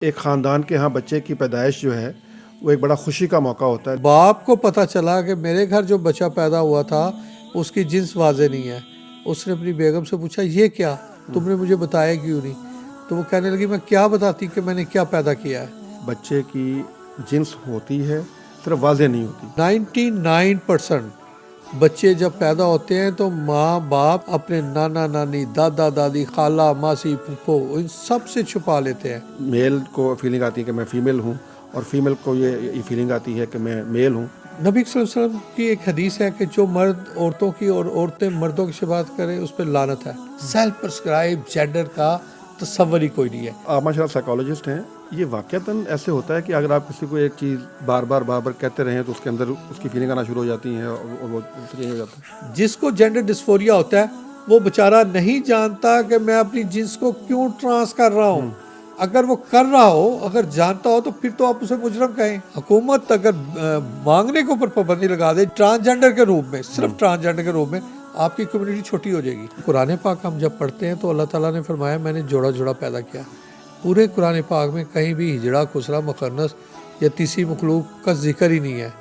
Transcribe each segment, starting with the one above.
एक ख़ानदान के यहाँ बच्चे की पैदाइश जो है वो एक बड़ा खुशी का मौका होता है। बाप को पता चला कि मेरे घर जो बच्चा पैदा हुआ था उसकी जिन्स वाजे नहीं है। उसने अपनी बेगम से पूछा, ये क्या, तुमने मुझे बताया क्यों नहीं? तो वो कहने लगी, मैं क्या बताती कि मैंने क्या पैदा किया है। बच्चे की जिन्स होती है, सिर्फ वाजे नहीं होती। 99% बच्चे जब पैदा होते हैं तो माँ बाप अपने नाना नानी, दादा दादी, खाला मासी, फूफो, इन सब से छुपा लेते हैं। मेल को फीलिंग आती है कि मैं फ़ीमेल हूँ और फीमेल को ये फीलिंग आती है कि मैं मेल हूँ। नबी सल्लल्लाहु अलैहि वसल्लम की एक हदीस है कि जो मर्द औरतों की और औरतें मर्दों की शिफात करें उस पर लानत है। सेल्फ प्रिस्क्राइब जेंडर का तस्वर ही कोई नहीं है। आप माशाल्लाह साइकोलॉजिस्ट हैं, ये वाक़तन ऐसे होता है कि अगर आप किसी को एक चीज़ बार बार कहते रहें तो उसके अंदर उसकी फीलिंग आना शुरू हो जाती हैं और वो चेंज हो जाता है। जिसको जेंडर डिस्फोरिया होता है वो बेचारा नहीं जानता कि मैं अपनी जिन्स को क्यों ट्रांस कर रहा हूँ। अगर वो कर रहा हो, अगर जानता हो, तो फिर तो आप उसे मुजरम कहें। हुकूमत अगर मांगने के ऊपर पाबंदी लगा दे ट्रांसजेंडर के रूप में, सिर्फ ट्रांसजेंडर के रूप में, आपकी कम्युनिटी छोटी हो जाएगी। कुरान पाक हम जब पढ़ते हैं तो अल्लाह ताला ने फरमाया, मैंने जोड़ा जोड़ा पैदा किया। पूरे कुरान पाक में कहीं भी हिजड़ा, खुसरा, मुखन्नस या तीसरी मखलूक का जिक्र ही नहीं है।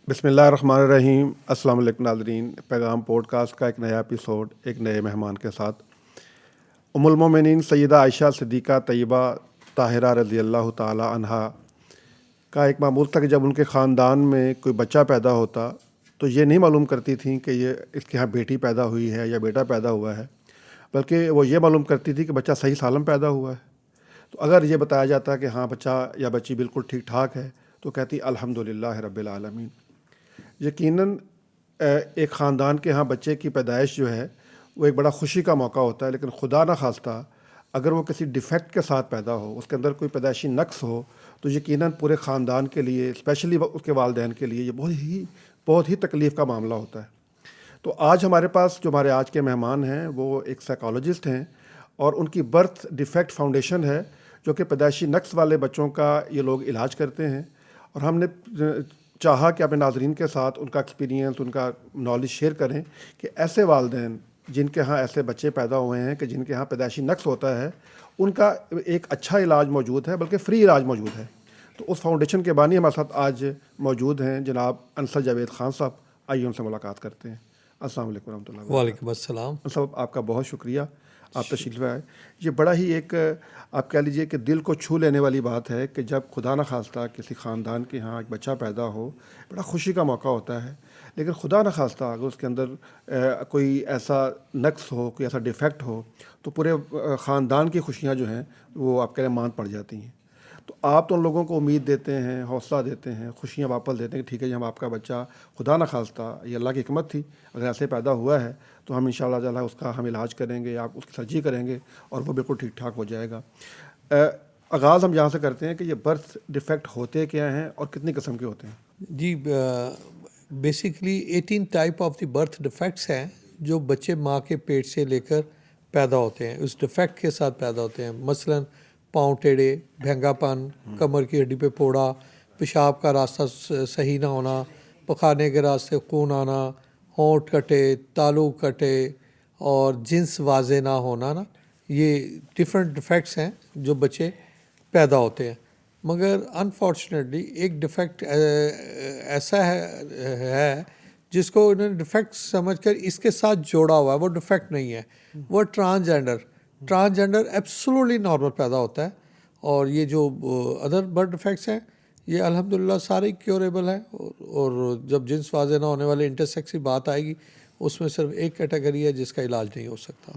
बिस्मिल्लाहिर्रहमानिर्रहीम। अस्सलाम वालेकुम नाज़रीन, पैगाम पॉडकास्ट का एक नया एपिसोड एक नए मेहमान के साथ। उम्मुल मोमिनीन सैयदा आयशा सिद्दीक़ा तैयबा ताहिरा रज़ी अल्लाह ताला अन्हा का एक मामूल था कि जब उनके ख़ानदान में कोई बच्चा पैदा होता तो ये नहीं मालूम करती थी कि ये इसके यहाँ बेटी पैदा हुई है या बेटा पैदा हुआ है, बल्कि वो ये मालूम करती थी कि बच्चा सही सालम पैदा हुआ है। तो अगर ये बताया जाता कि हाँ बच्चा या बच्ची बिल्कुल ठीक ठाक है तो कहती अल्हम्दुलिल्लाह रब्बिल आलमीन। यकीनन एक ख़ानदान के यहाँ बच्चे की पैदाइश जो है वो एक बड़ा खुशी का मौका होता है, लेकिन खुदा न खास्ता अगर वो किसी डिफ़ेक्ट के साथ पैदा हो, उसके अंदर कोई पैदाइशी नक्स हो, तो यकीनन पूरे ख़ानदान के लिए, स्पेशली उसके वालिदैन के लिए, ये बहुत ही तकलीफ़ का मामला होता है। तो आज हमारे पास जो हमारे आज के मेहमान हैं वो एक साइकोलॉजिस्ट हैं और उनकी बर्थ डिफेक्ट फाउंडेशन है जो कि पैदाइशी नक्स वाले बच्चों का ये लोग इलाज करते हैं। और हमने चाहा कि अपने नाजरीन के साथ उनका एक्सपीरियंस, उनका नॉलेज शेयर करें कि ऐसे वालिदैन जिनके यहाँ ऐसे बच्चे पैदा हुए हैं कि जिनके यहाँ पैदाइशी नक्स होता है, उनका एक अच्छा इलाज मौजूद है, बल्कि फ़्री इलाज मौजूद है। तो उस फाउंडेशन के बानी हमारे साथ आज मौजूद हैं जनाब अंसर जावेद ख़ान साहब। आइए उनसे मुलाकात करते हैं। अस्सलाम वालेकुम रहमतुल्लाह। वालेकुम अस्सलाम। साहब आपका बहुत शुक्रिया, आप तशरीफ़ आए। ये बड़ा ही एक आप कह लीजिए कि दिल को छू लेने वाली बात है कि जब खुदा न खास्ता किसी ख़ानदान के यहाँ एक बच्चा पैदा हो, बड़ा खुशी का मौका होता है, लेकिन खुदा न खास्ता अगर उसके अंदर कोई ऐसा नक्स हो, कोई ऐसा डिफ़ेक्ट हो, तो पूरे ख़ानदान की खुशियाँ जो हैं वो आप कह रहे मान पड़ जाती हैं। तो आप तो उन लोगों को उम्मीद देते हैं, हौसला देते हैं, खुशियाँ वापस देते हैं कि ठीक है जी, हम आपका बच्चा खुदा न खास्ता, ये अल्लाह की हिकमत थी, अगर ऐसे पैदा हुआ है तो हम इंशाअल्लाह ताला उसका हम इलाज करेंगे, आप उसकी सर्जरी करेंगे और वो बिल्कुल ठीक ठाक हो जाएगा। आगाज़ हम यहाँ से करते हैं कि ये बर्थ डिफेक्ट होते क्या हैं और कितनी किस्म के होते हैं? जी, basically 18 type of the birth defects हैं जो बच्चे माँ के पेट से लेकर पैदा होते हैं, उस डिफेक्ट के साथ पैदा होते हैं। मसलन पाँव टेढ़े, भैंगापन, कमर की हड्डी पे फोड़ा, पेशाब का रास्ता सही ना होना, पखाने के रास्ते खून आना, होंठ कटे, तालू कटे और जिन्स वाजे ना होना ना, ये डिफरेंट डिफेक्ट्स हैं जो बच्चे पैदा होते हैं। मगर अनफॉर्चुनेटली एक डिफेक्ट ऐसा है जिसको इन्होंने डिफेक्ट समझकर इसके साथ जोड़ा हुआ है, वो डिफेक्ट नहीं है, वो ट्रांसजेंडर एब्सोल्युटली नॉर्मल पैदा होता है। और ये जो अदर बर्थ डिफेक्ट्स हैं ये अल्हम्दुलिल्लाह सारे क्योरेबल हैं। और जब जिन्स वाजे ना होने वाले इंटरसेक्स की बात आएगी उसमें सिर्फ एक कैटेगरी है जिसका इलाज नहीं हो सकता।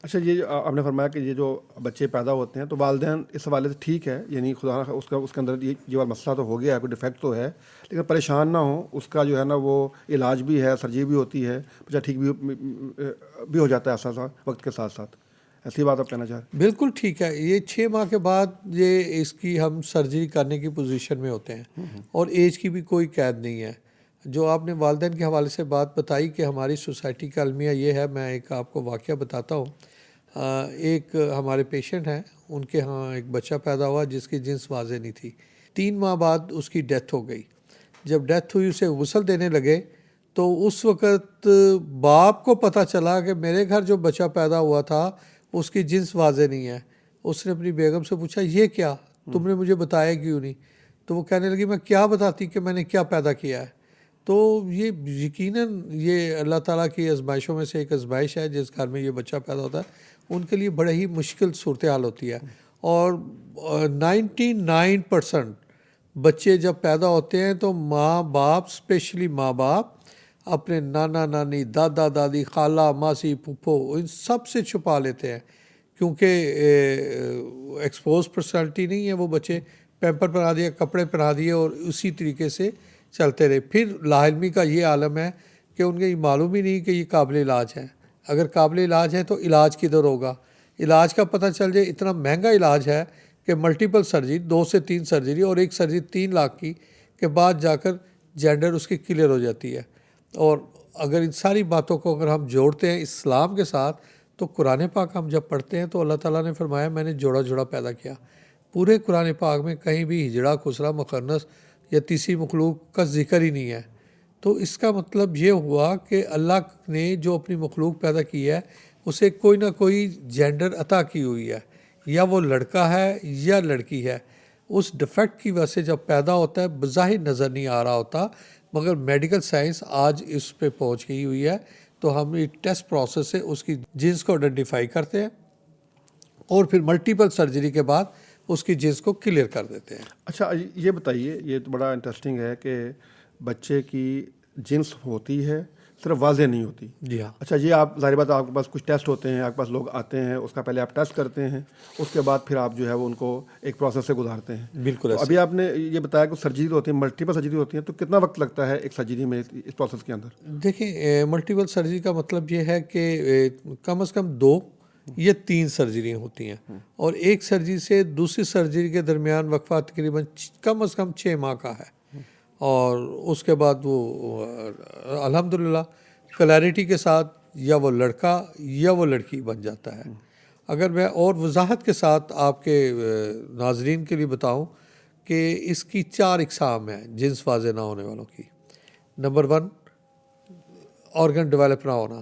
अच्छा, ये आपने फरमाया कि ये जो बच्चे पैदा होते हैं तो वालिदैन इस हवाले से ठीक है, यानी खुदा ना उसका उसके अंदर ये वाला मसला तो हो गया है, कोई डिफेक्ट तो है, लेकिन परेशान ना हो, उसका जो है ना वो इलाज भी है, सर्जरी भी होती है, बच्चा ठीक भी हो जाता है ऐसा सा वक्त के साथ साथ। ऐसी बात आप कहना चाह रहे हैं? बिल्कुल ठीक है। ये 6 माह के बाद ये इसकी हम सर्जरी करने की पोजीशन में होते हैं और एज की भी कोई कैद नहीं है। जो आपने वालिदैन के हवाले से बात बताई कि हमारी सोसाइटी का अलमिया ये है, मैं एक आपको वाक़या बताता हूँ। एक हमारे पेशेंट हैं, उनके यहाँ एक बच्चा पैदा हुआ जिसकी जिन्स वाज़े नहीं थी। 3 माह बाद उसकी डेथ हो गई। जब डेथ हुई उसे गुस्ल देने लगे तो उस वक़्त बाप को पता चला कि मेरे घर जो बच्चा पैदा हुआ था उसकी जिन्स वाज़े नहीं है। उसने अपनी बेगम से पूछा, ये क्या, तुमने मुझे बताया क्यों नहीं? तो वो कहने लगी, मैं क्या बताती कि मैंने क्या पैदा किया है। तो ये यकीनन ये अल्लाह ताला की आजमाइशों में से एक आजमाइश है। जिस घर में ये बच्चा पैदा होता है उनके लिए बड़ा ही मुश्किल सूरत हाल होती है। और 99% बच्चे जब पैदा होते हैं तो माँ बाप, स्पेशली माँ बाप, अपने नाना नानी, दादा दादी, खाला मासी, फूफो, इन सब से छुपा लेते हैं, क्योंकि एक्सपोज पर्सनालिटी नहीं है। वो बच्चे पैम्पर पहना दिया, कपड़े पहना दिए और उसी तरीके से चलते रहे। फिर लाइल्मी का ये आलम है कि उनको ये मालूम ही नहीं कि ये काबिल इलाज है। अगर काबिल इलाज है तो इलाज किधर होगा? इलाज का पता चल जाए, इतना महंगा इलाज है कि मल्टीपल सर्जरी, 2 से 3 सर्जरी, और एक सर्जरी 3 लाख की के बाद जाकर जेंडर उसकी क्लियर हो जाती है। और अगर इन सारी बातों को अगर हम जोड़ते हैं इस्लाम के साथ, तो कुरान पाक हम जब पढ़ते हैं तो अल्लाह ताला ने फरमाया मैंने जोड़ा जोड़ा पैदा किया। पूरे कुरान पाक में कहीं भी हिजड़ा, खुसरा, मुखन्नस या तीसरी मखलूक का जिक्र ही नहीं है। तो इसका मतलब ये हुआ कि अल्लाह ने जो अपनी मखलूक पैदा की है उसे कोई ना कोई जेंडर अता की हुई है, या वो लड़का है या लड़की है। उस डिफेक्ट की वजह से जब पैदा होता है बज़ाहिर नज़र नहीं आ रहा होता, मगर मेडिकल साइंस आज इस पे पहुंच गई हुई है। तो हम एक टेस्ट प्रोसेस से उसकी जीन्स को आइडेंटिफाई करते हैं और फिर मल्टीपल सर्जरी के बाद उसकी जीन्स को क्लियर कर देते हैं। अच्छा, ये बताइए, ये तो बड़ा इंटरेस्टिंग है कि बच्चे की जिन्स होती है, सिर्फ वाज़े नहीं होती। जी हाँ। अच्छा, ये आप ज़ाहिर बात है आपके पास कुछ टेस्ट होते हैं, आपके पास लोग आते हैं, उसका पहले आप टेस्ट करते हैं, उसके बाद फिर आप जो है वो उनको एक प्रोसेस से गुजारते हैं। बिल्कुल तो ऐसे। अभी आपने ये बताया कि सर्जरी होती है, मल्टीपल सर्जरी होती है, तो कितना वक्त लगता है एक सर्जरी में, इस प्रोसेस के अंदर? देखिए, मल्टीपल सर्जरी का मतलब ये है कि कम से कम 2 या 3 सर्जरियाँ होती हैं, और एक सर्जरी से दूसरी सर्जरी के दरमियान वक्फा तकरीबन कम से कम 6 माह का है। और उसके बाद वो अल्हम्दुलिल्लाह क्लैरिटी के साथ या वो लड़का या वो लड़की बन जाता है। अगर मैं और वजाहत के साथ आपके नाजरीन के लिए बताऊं कि इसकी 4 इकसाम हैं जिन्स वाज़े ना होने वालों की। नंबर 1, ऑर्गन डेवलप ना होना।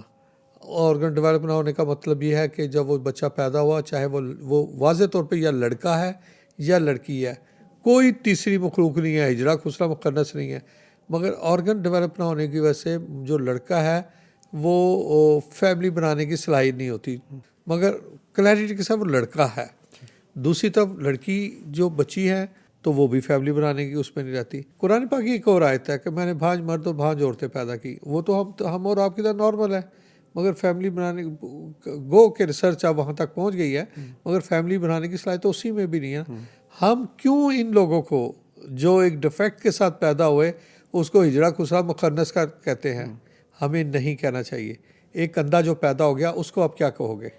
ऑर्गन डेवलप ना होने का मतलब ये है कि जब वो बच्चा पैदा हुआ, चाहे वो वाज़े तौर पे या लड़का है या लड़की है, कोई तीसरी मखलूक नहीं है, हिजड़ा, खुसरा, मुखन्नस नहीं है, मगर ऑर्गन डेवलप ना होने की वजह से जो लड़का है वो फैमिली बनाने की सलाहियत नहीं होती, मगर क्लैरिटी के साथ वो लड़का है। दूसरी तरफ लड़की जो बच्ची है तो वो भी फैमिली बनाने की उसमें नहीं रहती। कुरान पाक की एक और आयत है कि मैंने भांज मर्द और भांज औरतें पैदा की। वो तो हम और आपकी तरह नॉर्मल है, मगर फैमिली बनाने गो के रिसर्च अब वहाँ तक पहुँच गई है, मगर फैमिली बनाने की सलाहियत तो उसी में भी नहीं है। हम क्यों इन लोगों को जो एक डिफेक्ट के साथ पैदा हुए उसको हिजड़ा, खुसरा, मुखन्नस का कहते हैं? हमें नहीं कहना चाहिए। एक अंधा जो पैदा हो गया उसको आप क्या कहोगे?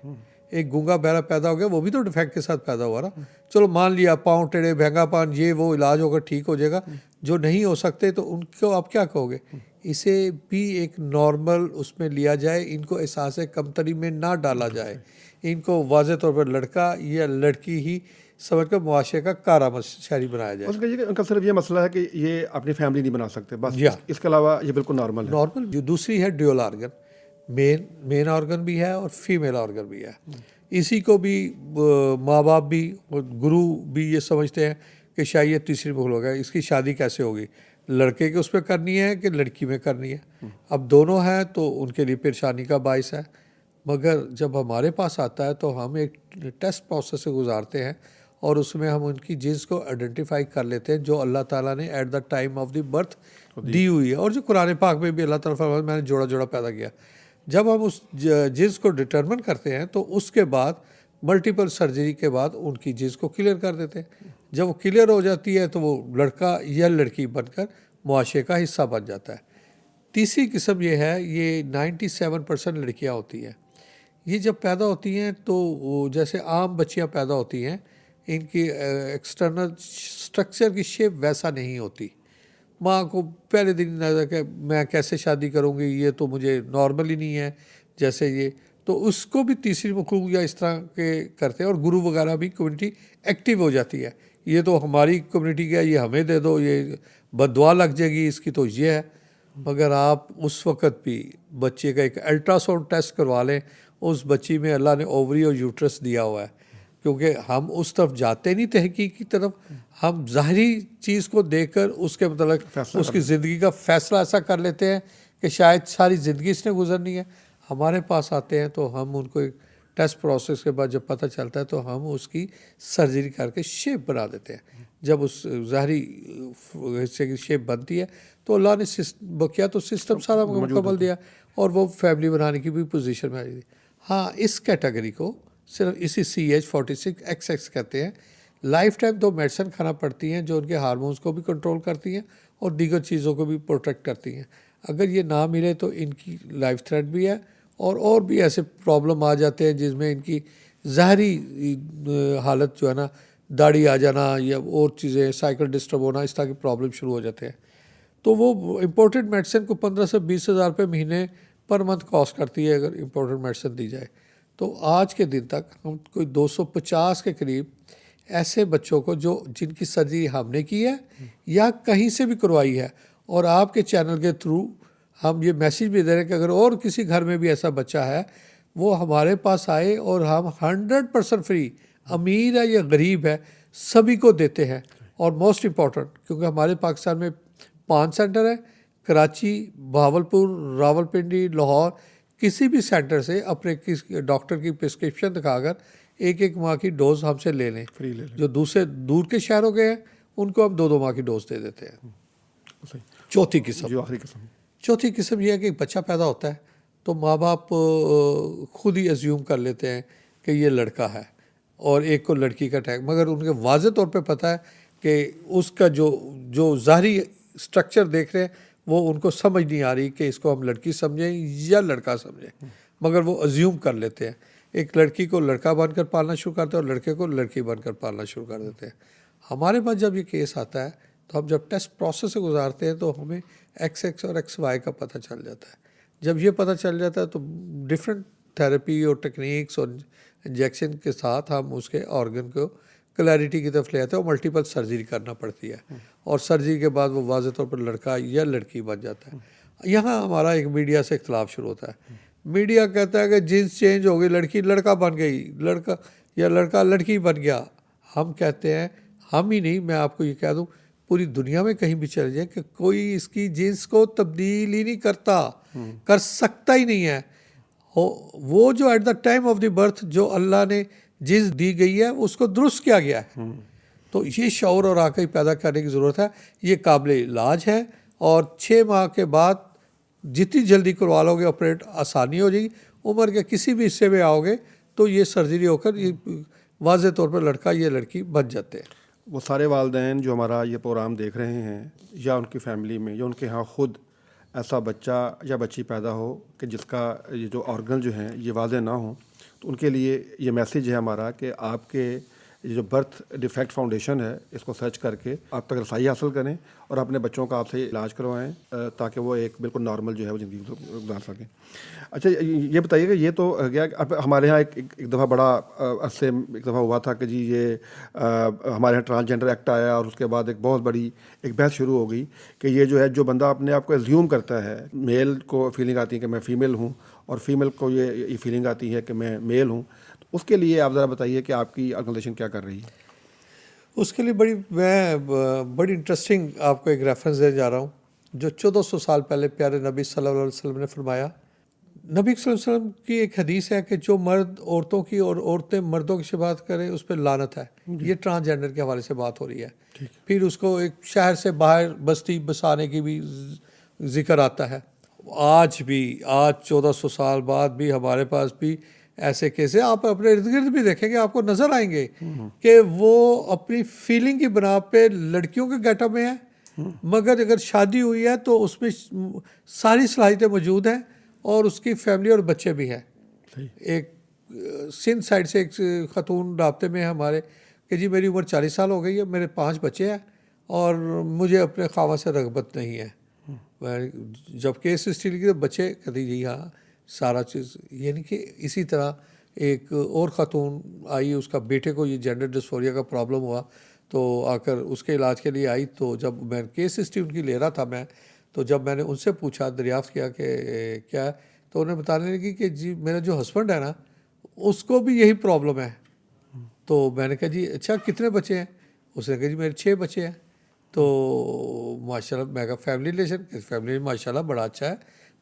एक गूंगा बहरा पैदा हो गया, वो भी तो डिफेक्ट के साथ पैदा हुआ ना। चलो मान लिया पाँव टेढ़े, भैंगापान, ये वो इलाज होकर ठीक हो जाएगा। जो नहीं हो सकते तो उनको आप क्या कहोगे? इसे भी एक नॉर्मल उसमें लिया जाए, इनको एहसास कमतरी में ना डाला जाए, इनको वाज़े तौर पर लड़का या लड़की ही समझ कर मुआशरे का कारा शहरी बनाया जाए। उनका सिर्फ ये मसला है कि ये अपनी फैमिली नहीं बना सकते, बस या। इसके अलावा ये बिल्कुल नॉर्मल है। नॉर्मल जो दूसरी है ड्यूअल ऑर्गन, मेन ऑर्गन भी है और फीमेल ऑर्गन भी है। इसी को भी माँ बाप भी और गुरु भी ये समझते हैं कि शायद ये तीसरी मखलूक है, इसकी शादी कैसे होगी? लड़के के उस पर करनी है कि लड़की में करनी है? अब दोनों हैं तो उनके लिए परेशानी का बायस है। मगर जब हमारे पास आता है तो हम एक टेस्ट प्रोसेस से गुजारते हैं और उसमें हम उनकी जीन्स को आइडेंटिफाई कर लेते हैं जो अल्लाह ताला ने at the time of the birth दी हुई है, और जो कुरान पाक में भी अल्लाह ताला फरमाता है मैंने जोड़ा जोड़ा पैदा किया। जब हम उस जीन्स को डिटरमिन करते हैं तो उसके बाद मल्टीपल सर्जरी के बाद उनकी जीन्स को क्लियर कर देते हैं। जब वो क्लियर हो जाती है तो वो लड़का या लड़की बनकर मुआशरे का हिस्सा बन जाता है। तीसरी किस्म ये है, ये 97% लड़कियां होती हैं। ये जब पैदा होती हैं तो वो जैसे आम बच्चियां पैदा होती हैं, इनकी एक्सटर्नल स्ट्रक्चर की शेप वैसा नहीं होती। माँ को पहले दिन नजर कि मैं कैसे शादी करूँगी, ये तो मुझे नॉर्मल ही नहीं है जैसे ये, तो उसको भी तीसरी मखलूक या इस तरह के करते हैं। और गुरु वगैरह भी कम्युनिटी एक्टिव हो जाती है, ये तो हमारी कम्युनिटी का, ये हमें दे दो, ये बददुआ लग जाएगी इसकी, तो ये है। मगर आप उस वक़्त भी बच्चे का एक अल्ट्रासाउंड टेस्ट करवा लें, उस बच्ची में अल्लाह ने ओवरी और यूट्रस दिया हुआ है। क्योंकि हम उस तरफ जाते नहीं तहकीक की तरफ, हम ज़ाहरी चीज़ को देखकर उसके मतलब फैसला उसकी ज़िंदगी का फ़ैसला ऐसा कर लेते हैं कि शायद सारी ज़िंदगी इसने गुजरनी है। हमारे पास आते हैं तो हम उनको एक टेस्ट प्रोसेस के बाद जब पता चलता है तो हम उसकी सर्जरी करके शेप बना देते हैं। जब उस ज़ाहरी हिस्से की शेप बनती है तो अल्लाह ने बकिया तो सिस्टम सारा मुकम्मल दिया और वो फैमिली बनाने की भी पोजीशन में आ गई। हाँ, इस कैटेगरी को सिर्फ इसी CH46XX कहते हैं। लाइफ टाइम दो मेडिसिन खाना पड़ती हैं जो उनके हार्मोन्स को भी कंट्रोल करती हैं और दीगर चीज़ों को भी प्रोटेक्ट करती हैं। अगर ये ना मिले तो इनकी लाइफ थ्रेट भी है और भी ऐसे प्रॉब्लम आ जाते हैं जिसमें इनकी ज़ाहरी हालत जो है ना, दाढ़ी आ जाना या और चीज़ें, साइकिल डिस्टर्ब होना, इस तरह की प्रॉब्लम शुरू हो जाते हैं। तो वो इम्पोर्टेड मेडिसिन को 15 से 20 हज़ार रुपये महीने पर मंथ कॉस्ट करती है अगर इम्पोर्टेड मेडिसिन दी जाए। तो आज के दिन तक हम कोई 250 के करीब ऐसे बच्चों को जो जिनकी सर्जरी हमने की है या कहीं से भी करवाई है, और आपके चैनल के थ्रू हम ये मैसेज भी दे रहे हैं कि अगर और किसी घर में भी ऐसा बच्चा है वो हमारे पास आए और हम 100% फ्री, अमीर है या गरीब है, सभी को देते हैं। और मोस्ट इम्पॉर्टेंट, क्योंकि हमारे पाकिस्तान में 5 सेंटर है, कराची, भावलपुर, रावलपिंडी, लाहौर, किसी भी सेंटर से अपने किस डॉक्टर की प्रिस्क्रिप्शन दिखाकर एक एक माह की डोज हमसे ले लें। फ्री ले लें। जो दूर के शहरों के हैं उनको हम 2-2 माह की डोज दे देते हैं। सही। चौथी किस्म, जो आखिरी किस्म, चौथी किस्म यह है कि बच्चा पैदा होता है तो माँ बाप खुद ही एज्यूम कर लेते हैं कि ये लड़का है और एक को लड़की का टैग, मगर उनके वाज़ेह तौर पे पता है कि उसका जो ज़ाहरी स्ट्रक्चर देख रहे हैं वो उनको समझ नहीं आ रही कि इसको हम लड़की समझें या लड़का समझें, मगर वो एज्यूम कर लेते हैं। एक लड़की को लड़का बनकर पालना शुरू करते हैं और लड़के को लड़की बनकर पालना शुरू कर देते हैं। हमारे पास जब ये केस आता है तो हम जब टेस्ट प्रोसेस से गुजारते हैं तो हमें XX और XY का पता चल जाता है। जब ये पता चल जाता है तो डिफरेंट थेरेपी और टेक्निक्स और इंजेक्शन के साथ हम उसके ऑर्गन को क्लैरिटी की तरफ ले आते हैं और मल्टीपल सर्जरी करना पड़ती है और सर्जरी के बाद वो वाज़ेह तौर पर लड़का या लड़की बन जाता है। यहाँ हमारा एक मीडिया से इख्तलाफ शुरू होता है। मीडिया कहता है कि जीन्स चेंज हो गई, लड़की लड़का बन गई, लड़का या लड़का लड़की बन गया। हम कहते हैं, हम ही नहीं, मैं आपको ये कह दूँ पूरी दुनिया में कहीं भी चले जाए कि कोई इसकी जीन्स को तब्दील ही नहीं करता, कर सकता ही नहीं है। वो जो at the time of the birth जो अल्लाह ने जीन्स दी गई है उसको दुरुस्त किया गया है। तो ये शऊर और आगाही पैदा करने की ज़रूरत है। ये काबिल इलाज है और 6 माह के बाद जितनी जल्दी करवा लोगे ऑपरेट आसानी हो जाएगी। उम्र के किसी भी हिस्से में आओगे तो ये सर्जरी होकर ये वाज़ेह तौर पर लड़का या लड़की बन जाते हैं। वो सारे वालिदैन जो हमारा ये प्रोग्राम देख रहे हैं या उनकी फैमिली में या उनके यहाँ खुद ऐसा बच्चा या बच्ची पैदा हो कि जिसका ये जो ऑर्गन जो हैं ये वाज़ेह ना हो, तो उनके लिए ये मैसेज है हमारा कि आपके ये जो बर्थ डिफेक्ट फाउंडेशन है इसको सर्च करके आप तक रसाई हासिल करें और अपने बच्चों का आपसे इलाज करवाएं ताकि वो एक बिल्कुल नॉर्मल जो है वो ज़िंदगी गुजार सकें। अच्छा, ये बताइएगा, ये तो गया अब हमारे यहाँ एक दफ़ा बड़ा अरसे एक दफ़ा हुआ था कि जी ये हमारे यहाँ ट्रांसजेंडर एक्ट आया और उसके बाद एक बहुत बड़ी एक बहस शुरू हो गई कि ये जो है जो बंदा अपने आप को एज्यूम करता है, मेल को फीलिंग आती है कि मैं फ़ीमेल हूँ और फीमेल को ये फीलिंग आती है कि मैं मेल हूँ, उसके लिए आप ज़रा बताइए कि आपकी ऑर्गेनाइजेशन क्या कर रही है। उसके लिए बड़ी इंटरेस्टिंग आपको एक रेफरेंस देने जा रहा हूँ जो 1400 साल पहले प्यारे नबी सल्लल्लाहु अलैहि वसल्लम ने फरमाया। नबी सल्लल्लाहु अलैहि वसल्लम की एक हदीस है कि जो मर्द औरतों की और औरतें मर्दों की बात करें उस पर लानत है। ये ट्रांसजेंडर के हवाले से बात हो रही है। फिर उसको एक शहर से बाहर बस्ती बसाने की भी जिक्र आता है। आज 1400 साल बाद भी हमारे पास भी ऐसे केस आप अपने इर्द गिर्द भी देखेंगे, आपको नज़र आएंगे कि वो अपनी फीलिंग की बना पे लड़कियों के गेटअप में है, मगर अगर शादी हुई है तो उसमें सारी सलाहियतें मौजूद हैं और उसकी फैमिली और बच्चे भी हैं। एक सिंध साइड से एक ख़तून राब्ते में हमारे कि जी मेरी उम्र 40 साल हो गई है, मेरे 5 बच्चे हैं और मुझे अपने खावा से रगबत नहीं है। जब केस हिस्ट्री लिखी तो बच्चे कहती जी हाँ सारा चीज़, यानी कि इसी तरह एक और ख़तून आई, उसका बेटे को ये जेंडर डिस्फोरिया का प्रॉब्लम हुआ तो आकर उसके इलाज के लिए आई। तो जब मैं केस हिस्ट्री उनकी ले रहा था मैं, तो जब मैंने उनसे पूछा, दरियाफ्त किया कि क्या है, तो उन्हें बताने लगी कि जी मेरा जो हस्बैंड है ना उसको भी यही प्रॉब्लम है। तो मैंने कहा जी अच्छा कितने बच्चे हैं? उसने कहा जी मेरे 6 बच्चे हैं। तो माशाल्लाह, मैं कहा फैमिली रिलेशन, फैमिली माशाल्लाह बड़ा अच्छा है।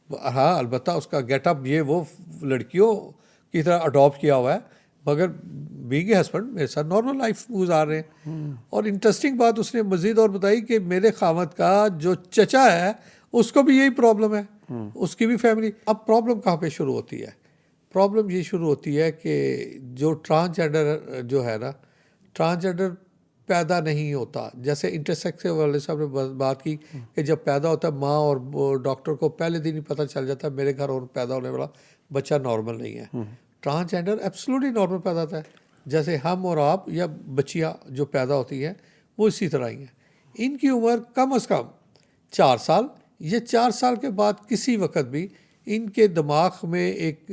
हाँ अलबत्ता उसका गेटअप ये वो लड़कियों की तरह अडॉप्ट किया हुआ है, मगर बीइंग हस्बैंड मेरे साथ नॉर्मल लाइफ गुजार रहे हैं। और इंटरेस्टिंग बात उसने मज़ीद और बताई कि मेरे खामद का जो चचा है उसको भी यही प्रॉब्लम है, उसकी भी फैमिली। अब प्रॉब्लम कहाँ पे शुरू होती है? प्रॉब्लम ये शुरू होती है कि जो ट्रांसजेंडर जो है ना, ट्रांसजेंडर पैदा नहीं होता। जैसे इंटरसेक्स वाले साहब ने बात की कि जब पैदा होता है माँ और डॉक्टर को पहले दिन ही पता चल जाता है मेरे घर और पैदा होने वाला बच्चा नॉर्मल नहीं है। ट्रांसजेंडर एब्सोल्युटली नॉर्मल पैदा होता है, जैसे हम और आप या बच्चियाँ जो पैदा होती हैं वो इसी तरह ही हैं। इनकी उम्र कम से कम 4 साल, ये 4 साल के बाद किसी वक्त भी इनके दिमाग में एक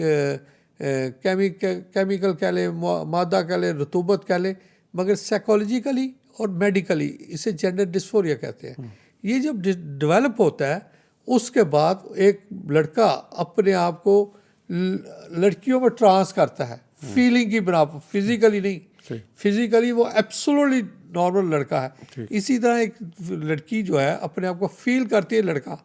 केमिकल कह लें, मादा कह लें, रतूबत कह लें, मगर साइकोलॉजिकली और मेडिकली इसे जेंडर डिस्फोरिया कहते हैं। ये जब डेवलप होता है उसके बाद एक लड़का अपने आप को लड़कियों में ट्रांस करता है, फीलिंग की बिना पर, फिजिकली नहीं। फिजिकली वो एब्सोल्युटली नॉर्मल लड़का है। इसी तरह एक लड़की जो है अपने आप को फील करती है लड़का।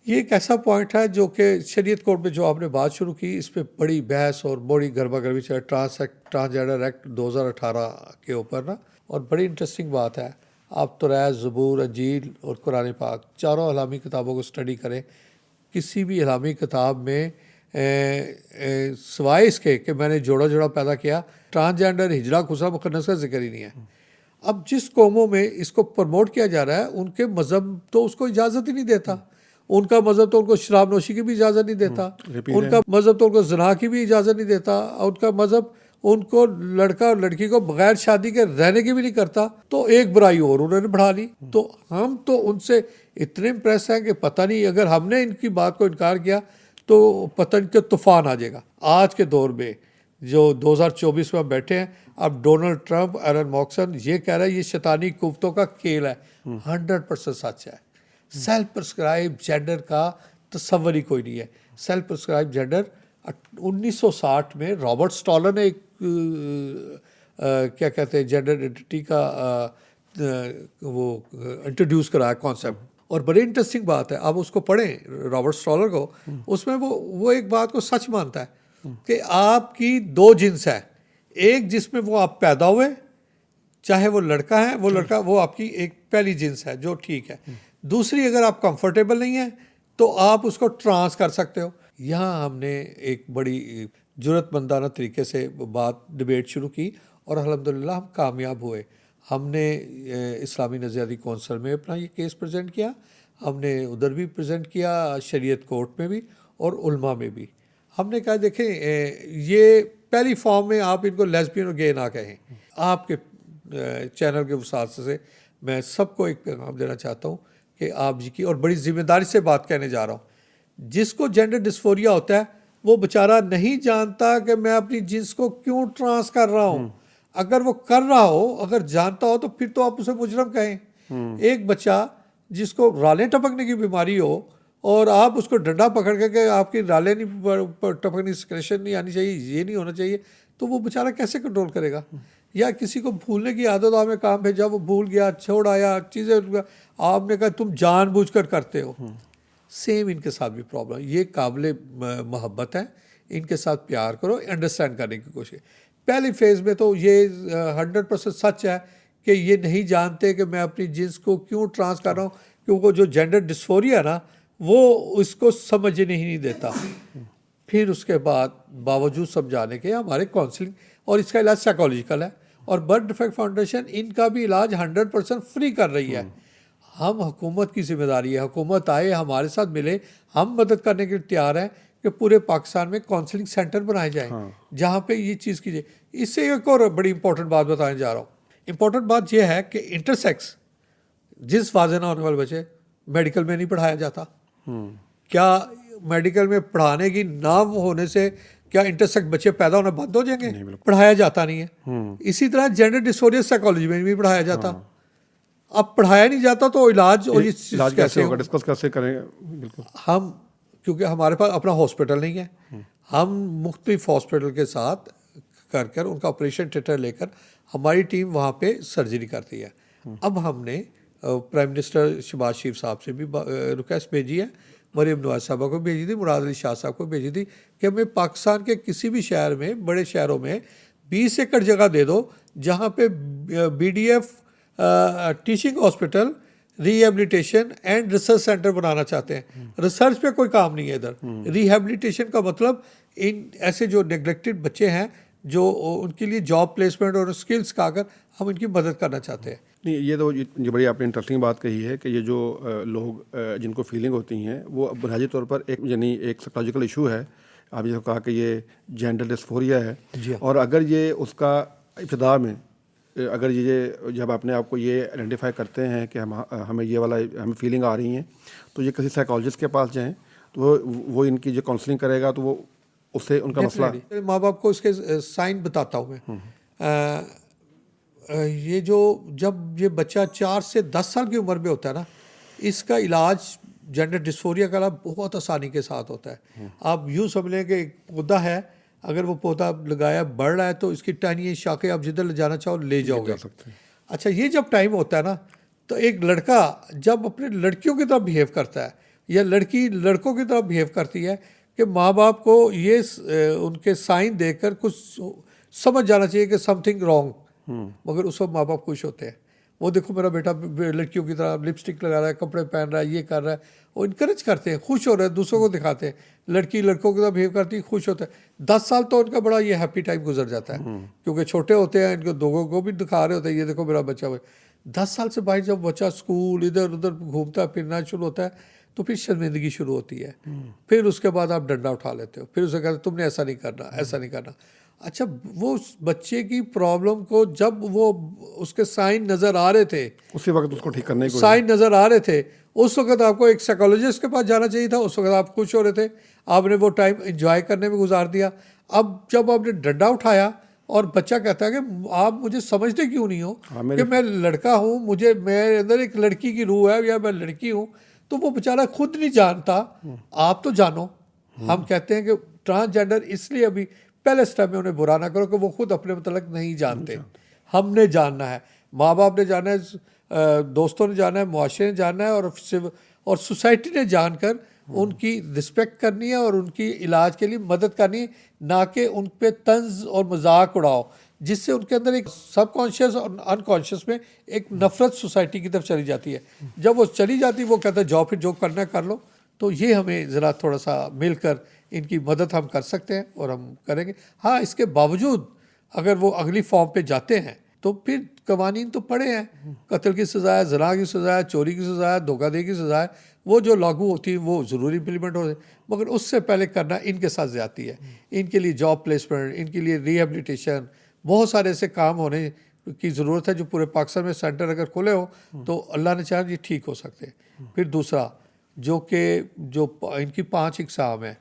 ये एक ऐसा पॉइंट है जो कि शरीयत कोर्ट में जो आपने बात शुरू की, इस पर बड़ी बहस और बड़ी गर्मा गर्मी चल ट्रांसजेंडर एक्ट 2018 के ऊपर ना। और बड़ी इंटरेस्टिंग बात है, आप तौरात, ज़बूर, इंजील और कुरान पाक चारों इस्लामी किताबों को स्टडी करें। किसी भी इस्लामी किताब में सिवाय इसके कि मैंने जोड़ा जोड़ा पैदा किया, ट्रांसजेंडर, हिजरा, खुसरा, मुखन्नस का जिक्र ही नहीं है। अब जिस कौमों में इसको प्रमोट किया जा रहा है उनके मज़हब तो उसको इजाज़त ही नहीं देता। उनका मज़हब तो उनको शराब नोशी की भी इजाज़त नहीं देता, उनका मज़हब तो उनको ज़ना की भी इजाज़त नहीं देता, उनका मज़हब उनको लड़का और लड़की को बगैर शादी के रहने की भी नहीं करता। तो एक बुराई और उन्होंने बढ़ा ली। तो हम तो उनसे इतने इम्प्रेस हैं कि पता नहीं अगर हमने इनकी बात को इनकार किया तो पता नहीं कि तूफ़ान आ जाएगा। आज के दौर में जो 2024 में बैठे हैं, अब डोनाल्ड ट्रंप, एरन मॉक्सन ये कह रहा है ये शैतानी कुफ्तों का खेल है। 100% सच है। सेल्फ प्रिस्क्राइब जेंडर का तस्वर ही कोई नहीं है। सेल्फ प्रिस्क्राइब जेंडर 1960 में रॉबर्ट स्टॉलर ने एक क्या कहते हैं जेंडर आइडेंटिटी का वो इंट्रोड्यूस कराया कॉन्सेप्ट। और बड़ी इंटरेस्टिंग बात है, आप उसको पढ़ें रॉबर्ट स्टॉलर को, उसमें वो एक बात को सच मानता है कि आपकी 2 जिन्स है। एक जिसमें वो आप पैदा हुए, चाहे वो लड़का है वो लड़का, वो आपकी एक पहली जिन्स है जो ठीक है। दूसरी अगर आप कंफर्टेबल नहीं है तो आप उसको ट्रांस कर सकते हो। यहाँ हमने एक बड़ी जुरतमंदाना तरीके से बात डिबेट शुरू की और अल्हम्दुलिल्लाह हम कामयाब हुए। हमने इस्लामी नज़रियाती कौंसल में अपना ये केस प्रेजेंट किया, हमने उधर भी प्रेजेंट किया, शरीयत कोर्ट में भी और उल्मा में भी। हमने कहा देखें ये पहली फॉर्म में आप इनको लेस्बियन और गे ना कहें। आपके चैनल के वसात से मैं सबको एक पैगाम देना चाहता हूँ कि आप जी की, और बड़ी ज़िम्मेदारी से बात कहने जा रहा हूँ, जिसको जेंडर डिस्फोरिया होता है वो बेचारा नहीं जानता कि मैं अपनी जिन्स को क्यों ट्रांस कर रहा हूँ। अगर वो कर रहा हो, अगर जानता हो तो फिर तो आप उसे मुजरम कहें। एक बच्चा जिसको रालें टपकने की बीमारी हो और आप उसको डंडा पकड़ के आपकी रालें नहीं टपकनी, सिक्रेशन नहीं आनी चाहिए, ये नहीं होना चाहिए, तो वो बेचारा कैसे कंट्रोल करेगा? या किसी को भूलने की आदत, आपने काम भेजा वो भूल गया, छोड़ आया चीज़ें, आपने कहा तुम जानबूझकर करते हो। सेम इनके साथ भी प्रॉब्लम। ये काबिल मोहब्बत है, इनके साथ प्यार करो, अंडरस्टैंड करने की कोशिश। पहली फेज़ में तो ये 100% सच है कि ये नहीं जानते कि मैं अपनी जिन्स को क्यों ट्रांस कर रहा हूँ, क्योंकि जो जेंडर डिस्फोरिया ना वो उसको समझने ही नहीं देता। फिर उसके बाद बावजूद समझाने के हमारे काउंसलिंग और इसका इलाज साइकोलॉजिकल है, और बर्थ डिफेक्ट फाउंडेशन इनका भी इलाज 100% फ्री कर रही है। हम हुकूमत की जिम्मेदारी है, हुकूमत आए हमारे साथ मिले, हम मदद करने के लिए तैयार हैं कि पूरे पाकिस्तान में काउंसलिंग सेंटर बनाए जाएं जहाँ पे ये चीज़ कीजिए। इससे एक और बड़ी इंपॉर्टेंट बात बताने जा रहा हूँ। इंपॉर्टेंट बात यह है कि इंटरसेक्स जिस वाजे ना होने वाले बच्चे मेडिकल में नहीं पढ़ाया जाता। क्या मेडिकल में पढ़ाने की नाम होने से क्या इंटरसेक्स बच्चे पैदा होना बंद हो जाएंगे? पढ़ाया जाता नहीं है। इसी तरह जेंडर डिस्फोरिया साइकोलॉजी में भी पढ़ाया जाता। अब पढ़ाया नहीं जाता तो इलाज और ये इलाज कैसे होगा, डिस्कस कैसे करें? बिल्कुल। हम, क्योंकि हमारे पास अपना हॉस्पिटल नहीं है, हम मुख्तलिफ हॉस्पिटल के साथ कर उनका ऑपरेशन थिएटर लेकर हमारी टीम वहाँ पे सर्जरी करती है। अब हमने प्राइम मिनिस्टर शहबाज शरीफ साहब से भी रिक्वेस्ट भेजी है, मरीम नवाज साहबा को भेजी थी, मुराद अली शाह साहब को भेजी थी कि हमें पाकिस्तान के किसी भी शहर में, बड़े शहरों में 20 एकड़ जगह दे दो जहाँ पे BDF teaching hospital, rehabilitation and research centre बनाना चाहते हैं। रिसर्च पे कोई काम नहीं है इधर। रिहेबिलिटेशन का मतलब इन ऐसे जो नेग्लेक्टेड बच्चे हैं, जो उनके लिए जॉब प्लेसमेंट और स्किल्स का अगर हम इनकी मदद करना चाहते हैं। नहीं, ये बड़ी आपने इंटरेस्टिंग बात कही है कि ये जो लोग जिनको फीलिंग होती हैं वो बुनियादी तौर पर एक साइकोलॉजिकल इशू है। आप ये कहा कि ये जेंडर डिस्फोरिया है, और अगर ये उसका इब्तिदा में अगर ये जब अपने आप को ये आइडेंटिफाई करते हैं कि हमें ये वाला हमें फीलिंग आ रही हैं, तो ये किसी साइकोलॉजिस्ट के पास जाएं, तो वो इनकी जो काउंसलिंग करेगा तो वो उससे उनका मसला। माँ बाप को इसके साइन बताता हूँ मैं। ये जो जब ये बच्चा 4 से 10 साल की उम्र में होता है ना, इसका इलाज जेंडर डिस्फोरिया का बहुत आसानी के साथ होता है। आप यूँ समझ लें कि एक पौधा है, अगर वो पौधा लगाया बढ़ रहा है तो इसकी टहनियाँ शाखें आप जिधर ले जाना चाहो ले जाओगे। अच्छा, ये जब टाइम होता है ना, तो एक लड़का जब अपने लड़कियों की तरफ बिहेव करता है या लड़की लड़कों की तरफ बिहेव करती है कि माँ बाप को ये उनके साइन देखकर कुछ समझ जाना चाहिए कि समथिंग रॉन्ग, मगर उस वक्त माँ बाप खुश होते हैं। वो देखो मेरा बेटा लड़कियों की तरह लिपस्टिक लगा रहा है, कपड़े पहन रहा है, ये कर रहा है, वो इनकरेज करते हैं, खुश हो रहे हैं, दूसरों को दिखाते हैं। लड़की लड़कों की तरह बिहेव करती है, खुश होता है। 10 साल तो उनका बड़ा ये हैप्पी टाइम गुजर जाता है, क्योंकि छोटे होते हैं, इनको दोगों को भी दिखा रहे होते हैं, ये देखो मेरा बच्चा। 10 साल से भाई जब बच्चा स्कूल इधर उधर घूमता फिरना शुरू होता है, तो फिर शर्मिंदगी शुरू होती है। फिर उसके बाद आप डंडा उठा लेते हो, फिर उसे कहते तुमने ऐसा नहीं करना, ऐसा नहीं करना। अच्छा, वो उस बच्चे की प्रॉब्लम को जब वो उसके साइन नज़र आ रहे थे, उसी वक्त उसको ठीक करने को साइन नज़र आ रहे थे, उस वक्त आपको एक साइकोलॉजिस्ट के पास जाना चाहिए था। उस वक्त आप खुश हो रहे थे, आपने वो टाइम एंजॉय करने में गुजार दिया। अब जब आपने डंडा उठाया और बच्चा कहता है कि आप मुझे समझते क्यों नहीं हो कि मैं लड़का हूँ, मुझे मेरे अंदर एक लड़की की रूह है या मैं लड़की हूँ, तो वो बेचारा खुद नहीं जानता, आप तो जानो। हम कहते हैं कि ट्रांसजेंडर इसलिए अभी पहले स्टेप में उन्हें बुरा ना करो कि वो खुद अपने मतलब नहीं जानते। हमने जानना है, माँ बाप ने जानना है, दोस्तों ने जानना है, मुआशरे ने जानना है, और सोसाइटी ने जानकर उनकी रिस्पेक्ट करनी है और उनकी इलाज के लिए मदद करनी है, ना कि उन पे तंज और मजाक उड़ाओ, जिससे उनके अंदर एक सबकॉन्शियस और अनकॉन्शियस में एक नफरत सोसाइटी की तरफ चली जाती है। जब वो चली जाती है, वो कहता है जाओ फिर जो करना कर लो। तो ये हमें ज़रा थोड़ा सा मिलकर इनकी मदद हम कर सकते हैं और हम करेंगे। हाँ, इसके बावजूद अगर वो अगली फॉर्म पे जाते हैं तो फिर कवानीन तो पड़े हैं, कत्ल की सज़ा है, ज़ना की सज़ा है, चोरी की सज़ा है, धोखाधड़ी की सज़ा है, वो जो लागू होती है वो ज़रूरी इम्प्लीमेंट हो, मगर उससे पहले करना इनके साथ ज़्यादती है। इनके लिए जॉब प्लेसमेंट, इनके लिए रिहेबिलिटेशन, बहुत सारे ऐसे काम होने की ज़रूरत है जो पूरे पाकिस्तान में सेंटर अगर खुले हो तो अल्लाह ने चाहा ये ठीक हो सकते हैं। फिर दूसरा जो इनकी 5 इकसाम है,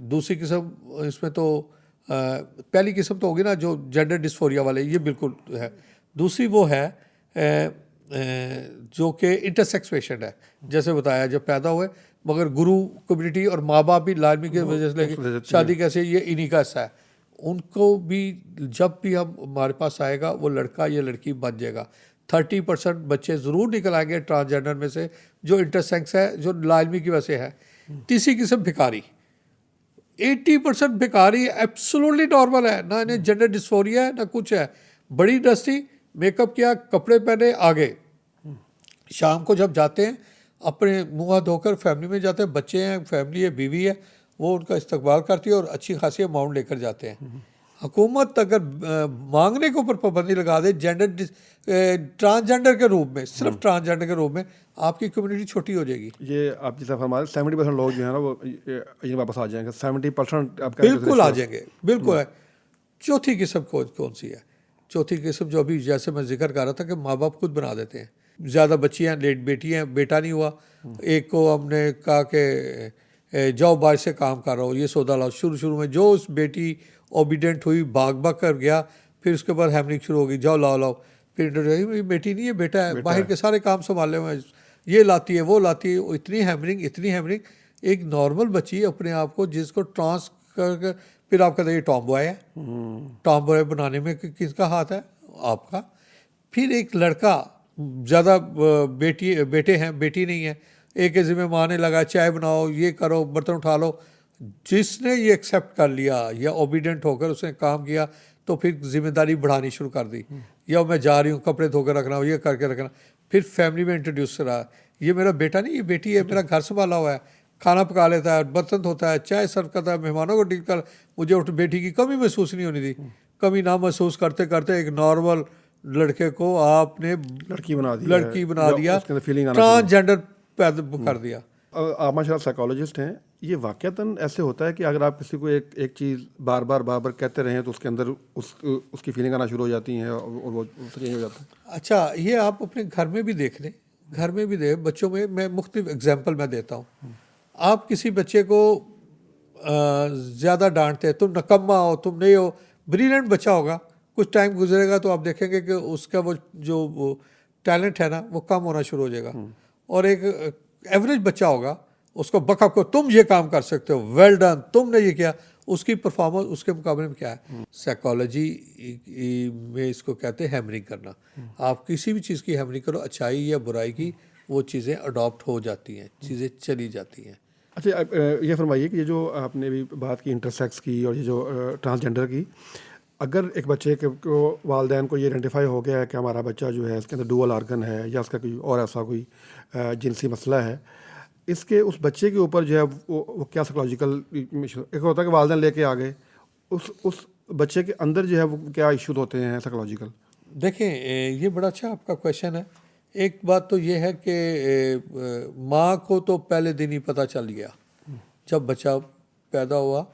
दूसरी किस्म इसमें तो पहली किस्म तो होगी ना जो जेंडर डिस्फोरिया वाले, ये बिल्कुल है। दूसरी वो है जो कि इंटरसेक्स पेशेंट है, जैसे बताया जब पैदा हुए, मगर गुरु कम्युनिटी और माँ बाप भी लाजमी की वजह से लेके शादी कैसे ये इन्हीं का हिस्सा है। उनको भी जब भी हम हमारे पास आएगा वो लड़का या लड़की बन जाएगा। 30% बच्चे ज़रूर निकल आएंगे ट्रांसजेंडर में से जो इंटरसेक्स है, जो लाजमी की वजह से है। तीसरी किस्म भिखारी, 80% भिखारी एब्सोल्युटली नॉर्मल है, ना इन्हें जेंडर डिस्फोरिया है ना कुछ है। बड़ी इंडस्ट्री, मेकअप किया, कपड़े पहने, आगे। शाम को जब जाते हैं अपने मुँह हाथ धोकर फैमिली में जाते हैं, बच्चे हैं, फैमिली है, बीवी है, वो उनका इस्तकबाल करती है और अच्छी खासी अमाउंट लेकर जाते हैं। हुकूमत अगर मांगने के ऊपर पाबंदी लगा दे ट्रांसजेंडर के रूप में, सिर्फ ट्रांसजेंडर के रूप में, आपकी कम्युनिटी छोटी हो जाएगी। ये आप जैसा हमारे 70% लोग जो है ना वो ये वापस आ जाएंगे, 70% आप बिल्कुल आ जाएंगे, बिल्कुल है। चौथी किस्म कौन सी है? चौथी किस्म जो अभी जैसे मैं जिक्र कर रहा था कि माँ बाप खुद बना देते हैं। ज़्यादा बच्चियाँ, लेट बेटियाँ, बेटा नहीं हुआ, एक को हमने कहा कि जाओ बाहर से काम कर रहा हो, ये सौदा लाओ। शुरू में जो उस बेटी ओबीडेंट हुई, भाग कर गया, फिर उसके बाद हैमरिंग शुरू हो गई, जाओ लाओ। फिर ये बेटी नहीं है, बेटा है, बाहर के सारे काम संभाले हुए हैं, ये लाती है वो लाती है, इतनी हैमरिंग। एक नॉर्मल बच्ची अपने आप को जिसको ट्रांस कर फिर आप कहते हैं ये टॉम बॉय है। टॉम बॉय बनाने में किसका हाथ है? आपका। फिर एक लड़का, ज़्यादा बेटे हैं, बेटी नहीं है, एक के ज़िम्मे मारने लगा, चाय बनाओ, ये करो, बर्तन उठा लो। जिसने ये एक्सेप्ट कर लिया या ओबीडेंट होकर उसने काम किया, तो फिर जिम्मेदारी बढ़ानी शुरू कर दी, या मैं जा रही हूँ कपड़े धोकर रखना, ये करके रखना। फिर फैमिली में इंट्रोड्यूस करा, ये मेरा बेटा नहीं, ये बेटी है, मेरा घर संभाला हुआ है, खाना पका लेता है, बर्तन धोता है, चाय सर्व करता है, मेहमानों को डील कर। मुझे उस बेटी की कमी महसूस नहीं होनी थी। कमी ना महसूस करते करते एक नॉर्मल लड़के को आपने लड़की बना दिया, फीलिंग ट्रांसजेंडर पैदा कर दिया। आप माशाल्लाह साइकोलॉजिस्ट हैं, ये वाक़तन ऐसे होता है कि अगर आप किसी को एक चीज़ बार बार कहते रहें तो उसके अंदर उसकी फीलिंग आना शुरू हो जाती हैं और वो चेंज हो जाता है? अच्छा, ये आप अपने घर में भी देख लें, घर में भी बच्चों में मैं मुख्तलिफ एग्जाम्पल मैं देता हूँ। आप किसी बच्चे को ज़्यादा डांटते हैं, तुम नकम्मा हो, तुम नहीं हो, ब्रिलियंट बच्चा होगा, कुछ टाइम गुजरेगा तो आप देखेंगे कि उसका वो जो टैलेंट है ना वो कम होना शुरू हो जाएगा। और एक एवरेज बच्चा होगा, उसको बकअप को तुम ये काम कर सकते हो, वेल डन, तुमने ये किया, उसकी परफॉर्मेंस उसके मुकाबले में क्या है? साइकोलॉजी में इसको कहते हैं हैमरिंग करना। आप किसी भी चीज़ की हैमरिंग करो, अच्छाई या बुराई की, वो चीज़ें अडॉप्ट हो जाती हैं, चीज़ें चली जाती हैं। अच्छा, ये फरमाइए कि ये जो आपने भी बात की इंटरसेक्स की और ये जो ट्रांसजेंडर की, अगर एक बच्चे को वालिदैन को ये आइडेंटिफाई हो गया है कि हमारा बच्चा जो है इसके अंदर डुअल ऑर्गन है या उसका कोई और ऐसा कोई जिनसी मसला है, इसके उस बच्चे के ऊपर जो है वो क्या साइकोलॉजिकल, एक होता है कि वालिदैन लेके आ गए, उस बच्चे के अंदर जो है वो क्या इश्यूज होते हैं साइकोलॉजिकल? देखें, ये बड़ा अच्छा आपका क्वेश्चन है। एक बात तो ये है कि माँ को तो पहले दिन ही पता चल गया, जब बच्चा पैदा हुआ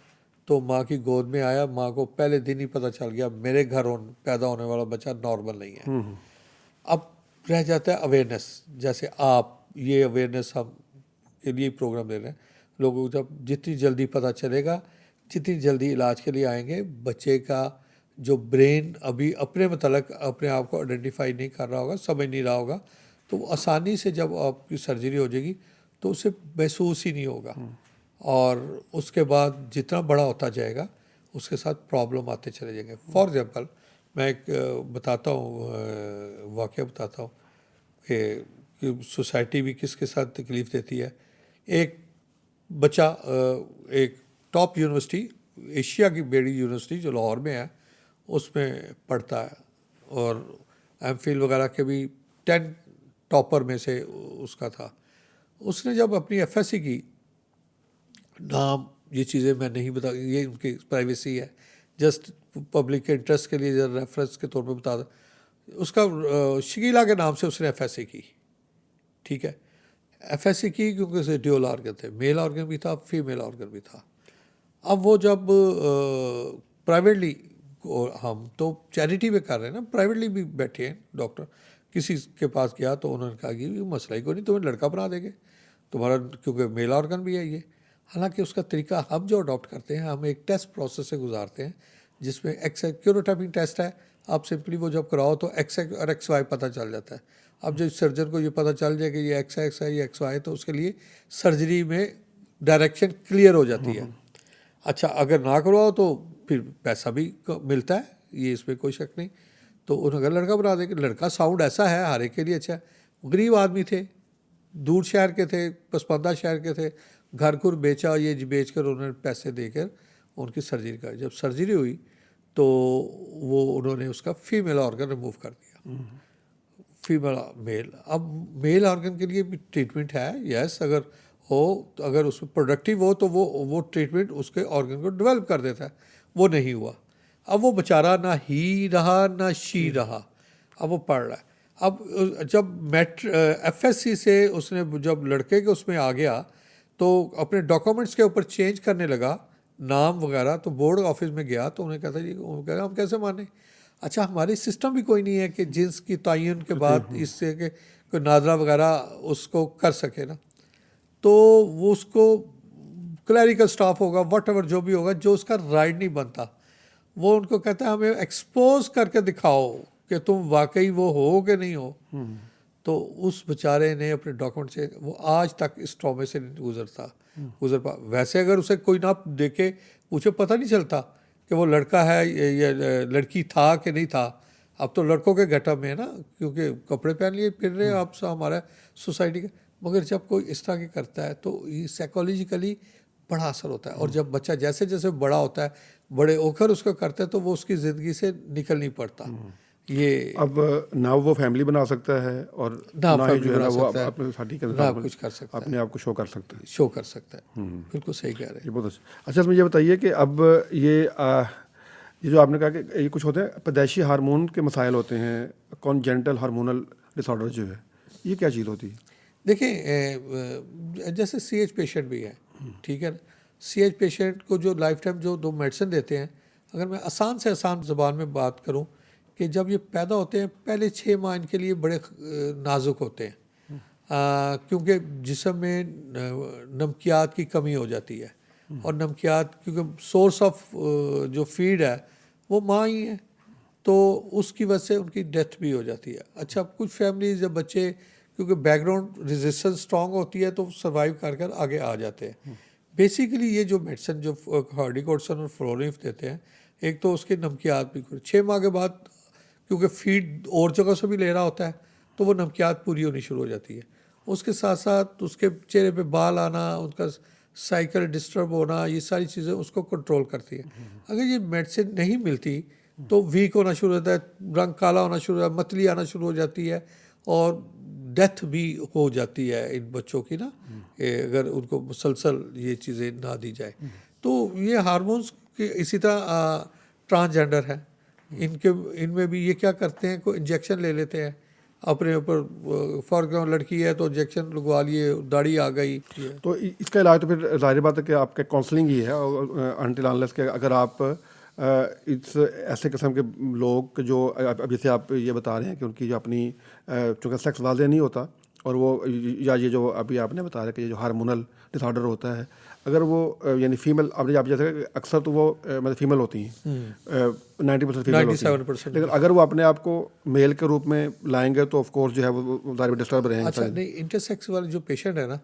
तो माँ की गोद में आया, माँ को पहले दिन ही पता चल गया मेरे घर पैदा होने वाला बच्चा नॉर्मल नहीं है। अब रह जाता है अवेयरनेस, जैसे आप ये अवेयरनेस हम के लिए प्रोग्राम दे रहे हैं लोगों को। जब जितनी जल्दी पता चलेगा, जितनी जल्दी इलाज के लिए आएंगे, बच्चे का जो ब्रेन अभी अपने मतलब अपने आप को आइडेंटिफाई नहीं कर रहा होगा, समझ नहीं रहा होगा, तो आसानी से जब आपकी सर्जरी हो जाएगी तो उसे महसूस ही नहीं होगा। और उसके बाद जितना बड़ा होता जाएगा उसके साथ प्रॉब्लम आते चले जाएंगे। फॉर एग्ज़ाम्पल मैं एक बताता हूँ, वाक़या बताता हूँ कि सोसाइटी भी किसके साथ तकलीफ़ देती है। एक बच्चा एक टॉप यूनिवर्सिटी, एशिया की बड़ी यूनिवर्सिटी जो लाहौर में है, उसमें पढ़ता है और एमफिल वगैरह के भी 10 टॉपर में से उसका था। उसने जब अपनी एफएससी की, नाम ये चीज़ें मैं नहीं बता, ये उनकी प्राइवेसी है, जस्ट पब्लिक के इंटरेस्ट के लिए रेफरेंस के तौर पे बता दें, उसका शकीला के नाम से उसने एफएससी की, ठीक है। एफएससी की क्योंकि उसे ड्यूल ऑर्गन थे, मेल ऑर्गन भी था, फीमेल ऑर्गन भी था। अब वो जब प्राइवेटली, हम तो चैरिटी में कर रहे हैं ना, प्राइवेटली भी बैठे हैं डॉक्टर, किसी के पास गया तो उन्होंने कहा कि ये मसला ही कोई नहीं, तुम्हें लड़का बना देंगे तुम्हारा, क्योंकि मेल ऑर्गन भी है ये। हालांकि उसका तरीका हम जो अडॉप्ट करते हैं, हम एक टेस्ट प्रोसेस से गुजारते हैं जिसमें एक्स क्यूरोटाइपिंग टेस्ट है। आप सिंपली वो जब कराओ तो एक्स और एक्स वाई पता चल जाता है। अब जब सर्जन को ये पता चल जाए कि ये एक्स है ये एक्स वाई, तो उसके लिए सर्जरी में डायरेक्शन क्लियर हो जाती है। अच्छा, अगर ना करवाओ तो फिर पैसा भी मिलता है, ये इसमें कोई शक नहीं। तो उन्होंने लड़का बना देंगे। लड़का साउंड ऐसा है हर एक के लिए अच्छा है। गरीब आदमी थे, दूर शहर के थे, पसमानदा शहर के थे, घर घुर बेचा, ये बेच कर उन्होंने पैसे देकर उनकी सर्जरी कर। जब सर्जरी हुई तो वो उन्होंने उसका फीमेल ऑर्गन रिमूव कर दिया, फीमेल मेल। अब मेल ऑर्गन के लिए भी ट्रीटमेंट है, यस, अगर हो, अगर उसमें प्रोडक्टिव हो तो वो ट्रीटमेंट उसके ऑर्गन को डेवलप कर देता है। वो नहीं हुआ। अब वो बेचारा ना ही रहा ना शी रहा, अब वो पढ़ रहा है। अब जब एफएससी से उसने जब लड़के के उसमें आ गया तो अपने डॉक्यूमेंट्स के ऊपर चेंज करने लगा नाम वगैरह, तो बोर्ड ऑफिस में गया तो उन्हें कहता जी, कह हम कैसे माने। अच्छा, हमारी सिस्टम भी कोई नहीं है कि जिन्स की तयन के बाद इससे कि कोई नादरा वगैरह उसको कर सके ना। तो वो उसको क्लैरिकल स्टाफ होगा, वट एवर जो भी होगा, जो उसका राइट नहीं बनता, वो उनको कहता है हमें एक्सपोज करके दिखाओ कि तुम वाकई वो हो कि नहीं हो, तो उस बेचारे ने अपने डॉक्यूमेंट से, वो आज तक इस ट्रॉमे से नहीं गुजर पा। वैसे अगर उसे कोई ना देखे, मुझे पता नहीं चलता कि वो लड़का है या लड़की था कि नहीं था। अब तो लड़कों के गेटअप में है ना, क्योंकि कपड़े पहन लिए फिर रहे हैं आप हमारा सोसाइटी के। मगर जब कोई इस तरह की करता है तो ये साइकोलॉजिकली बड़ा असर होता है। और जब बच्चा जैसे जैसे बड़ा होता है, बड़े होकर उसको करता है, तो वो उसकी ज़िंदगी से निकल नहीं पड़ता। ये अब ना वो फैमिली बना सकता है और ना ना ही फैमिली जो है ना बना वो सकता है, अपने शादी के ना कुछ कर सकता अपने आप को शो कर सकता है। शो कर सकता है। बिल्कुल सही कह रहे हैं। ये बहुत अच्छा मुझे ये बताइए कि अब ये जो आपने कहा कि ये कुछ होते हैं पैदाइशी हार्मोन के मसाइल होते हैं, कॉन्जेनिटल हार्मोनल डिसऑर्डर जो है, ये क्या चीज़ होती है? देखिए जैसे CH पेशेंट भी है, ठीक है ना। CH पेशेंट को जो लाइफ टाइम जो 2 मेडिसिन देते हैं, अगर मैं आसान से आसान ज़बान में बात करूं, कि जब ये पैदा होते हैं पहले 6 माह इनके लिए बड़े नाजुक होते हैं, क्योंकि जिस्म में नमकियात की कमी हो जाती है। और नमकियात क्योंकि सोर्स ऑफ जो फीड है वो माँ ही है, तो उसकी वजह से उनकी डेथ भी हो जाती है। अच्छा, कुछ फैमिलीज जब बच्चे, क्योंकि बैकग्राउंड रेजिस्टेंस स्ट्रांग होती है, तो सर्वाइव कर कर आगे आ जाते हैं। बेसिकली ये जो मेडिसिन जो हार्डिकोर्टिसोन और फ्लोरिफ देते हैं, एक तो उसके नमकियात भी 6 माह के बाद, क्योंकि फीड और जगह से भी ले रहा होता है, तो वो नमकियात पूरी होनी शुरू हो जाती है। उसके साथ साथ उसके चेहरे पे बाल आना, उनका साइकिल डिस्टर्ब होना, ये सारी चीज़ें उसको कंट्रोल करती है। अगर ये मेडिसिन नहीं मिलती तो वीक होना शुरू हो जाता है, रंग काला होना शुरू हो जाता है, मतली आना शुरू हो जाती है, और डेथ भी हो जाती है इन बच्चों की ना, अगर उनको मुसलसल ये चीज़ें ना दी जाए। तो ये हार्मोन्स के इसी तरह ट्रांसजेंडर है, इनमें भी ये क्या करते हैं, कोई इंजेक्शन ले लेते हैं अपने ऊपर। फॉर एग्जाम्पल लड़की है तो इंजेक्शन लगवा लिए, दाढ़ी आ गई। तो इसका इलाज तो फिर जाहिर बात है कि आपके काउंसलिंग ही है, अनटिल अनलेस के अगर आप इस ऐसे किस्म के लोग जो अब जैसे आप ये बता रहे हैं कि उनकी जो अपनी चूँकि सेक्स वाज़ेह नहीं होता, और वो या ये जो अभी आपने बताया कि ये जो हार्मोनल डिसऑर्डर होता है, अगर वो यानी फीमेल, आपने आप जैसे अक्सर तो वो मतलब फीमेल होती हैं, 90% फीमेल होती हैं, 97%। लेकिन अगर वो अपने आप को मेल के रूप में लाएंगे तो ऑफ कोर्स जो है वो ज़ाहिर डिस्टर्ब रहेंगे। अच्छा, नहीं, इंटरसेक्स वाले जो पेशेंट है ना,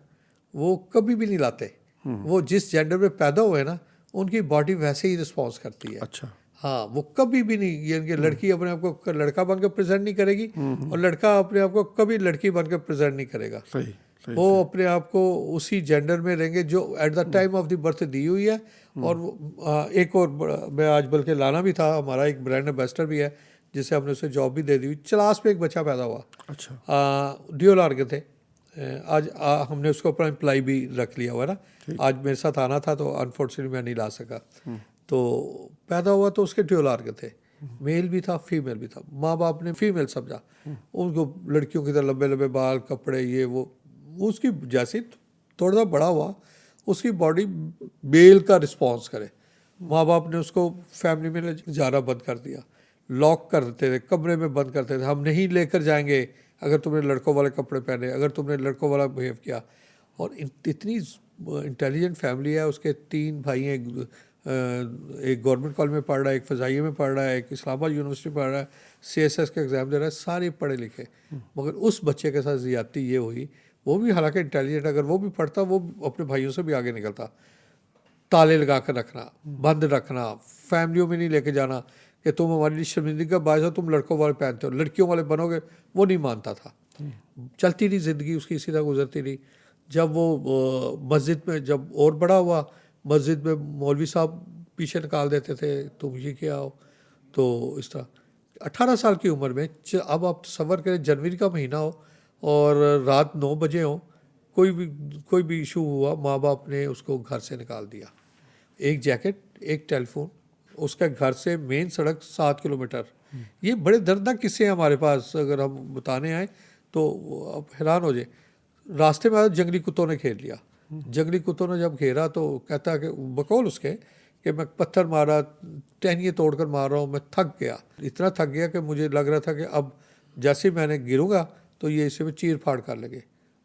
वो कभी भी नहीं लाते। वो जिस जेंडर में पैदा हुए ना, उनकी बॉडी वैसे ही रिस्पॉन्स करती है। अच्छा। हाँ, वो कभी भी नहीं, ये कि लड़की अपने आप को लड़का बनकर प्रेजेंट नहीं करेगी, और लड़का अपने आप को कभी लड़की बनकर प्रेजेंट नहीं करेगा। सही सही। वो अपने आप को उसी जेंडर में रहेंगे जो at the time of the birth दी हुई है। और एक और मैं आज बल्कि लाना भी था, हमारा एक ब्रांड एम्बेसडर भी है जिसे हमने उसे जॉब भी दे दी हुई। चलास में एक बच्चा पैदा हुआ, अच्छा। ड्यूल आर्गन थे। आज हमने उसको अपना एम्प्लाई भी रख लिया हुआ ना। आज मेरे साथ आना था तो अनफॉर्चुनेटली मैं नहीं ला सका। तो पैदा हुआ तो उसके ड्यूल आर्गन थे, मेल भी था फीमेल भी था। माँ बाप ने फीमेल समझा, उनको लड़कियों की तरह लंबे लंबे बाल, कपड़े, ये वो। उसकी जैसे थोड़ा सा बड़ा हुआ, उसकी बॉडी मेल का रिस्पॉन्स करे। माँ बाप ने उसको फैमिली में जाना बंद कर दिया, लॉक कर देते थे, कमरे में बंद करते थे, हम नहीं लेकर जाएंगे अगर तुमने लड़कों वाले कपड़े पहने, अगर तुमने लड़कों वाला बिहेव किया। और इतनी इंटेलिजेंट फैमिली है, उसके 3 भाई हैं, एक गवर्नमेंट कॉलेज में पढ़ रहा है, एक फ़ज़ाइया में पढ़ रहा है, एक इस्लामाबाद यूनिवर्सिटी पढ़ रहा है, CSS का एग्ज़ाम दे रहा है, सारे पढ़े लिखे। मगर उस बच्चे के साथ ज़्यादती ये हुई, वो भी हालांकि इंटेलिजेंट, अगर वो भी पढ़ता वो अपने भाइयों से भी आगे निकलता। ताले लगा कर रखना, बंद रखना, फैमिलियों में नहीं लेके जाना कि तुम हमारी लिए शर्मिंदगी का बायस हो, तुम लड़कों वाले पहनते हो, लड़कियों वाले बनोगे, वो नहीं मानता था। चलती रही ज़िंदगी उसकी, इसी तरह गुजरती रही। जब वो मस्जिद में जब और बड़ा हुआ, मस्जिद में मौलवी साहब पीछे निकाल देते थे, तुम ये क्या हो। तो इस तरह 18 साल की उम्र में, अब आप तसव्वुर करें जनवरी का महीना हो और रात 9 बजे हो, कोई भी इशू हुआ, माँ बाप ने उसको घर से निकाल दिया। एक जैकेट, एक टेलीफोन, उसका घर से मेन सड़क 7 किलोमीटर। ये बड़े दर्दनाक किस्से हैं हमारे पास, अगर हम बताने आए तो आप हैरान हो जाए। रास्ते में आया, जंगली कुत्तों ने घेर लिया। जंगली कुत्तों ने जब घेरा तो कहता है कि बकौल उसके कि मैं पत्थर मारा, टहनियाँ तोड़कर मार रहा हूँ, मैं थक गया, इतना थक गया कि मुझे लग रहा था कि अब जैसे ही मैंने गिरूंगा तो ये इसे में चीर फाड़ कर लगे।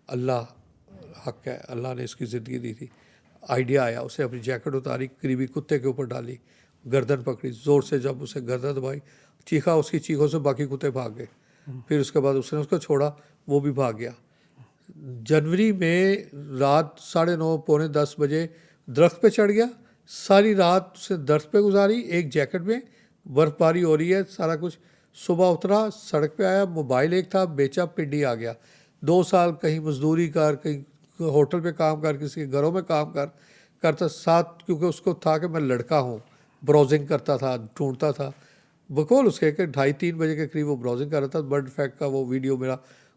अल्लाह हक है, अल्लाह ने इसकी ज़िंदगी दी थी। आइडिया आया, उसे अपनी जैकेट उतारी, करीबी कुत्ते के ऊपर डाली, गर्दन पकड़ी, ज़ोर से जब उसे गर्दन दबाई, चीखा, उसकी चीखों से बाकी कुत्ते भाग गए। फिर उसके बाद उसने उसको छोड़ा, वो भी भाग गया। जनवरी में रात 9:30 पौने 10 बजे दरख्त पे चढ़ गया, सारी रात उसने दरख्त पे गुजारी एक जैकेट में, बर्फबारी हो रही है सारा कुछ। सुबह उतरा, सड़क पे आया, मोबाइल एक था, बेचा, पिंडी आ गया। 2 साल कहीं मजदूरी कर, कहीं होटल पे काम कर, किसी के घरों में काम करता साथ, क्योंकि उसको था कि मैं लड़का हूँ, ब्राउजिंग करता था, ढूंढता था। बकौल उसके कि 2:30-3 बजे के करीब वो ब्राउजिंग कर रहा था, बर्ड फैक्ट का वो वीडियो मेरा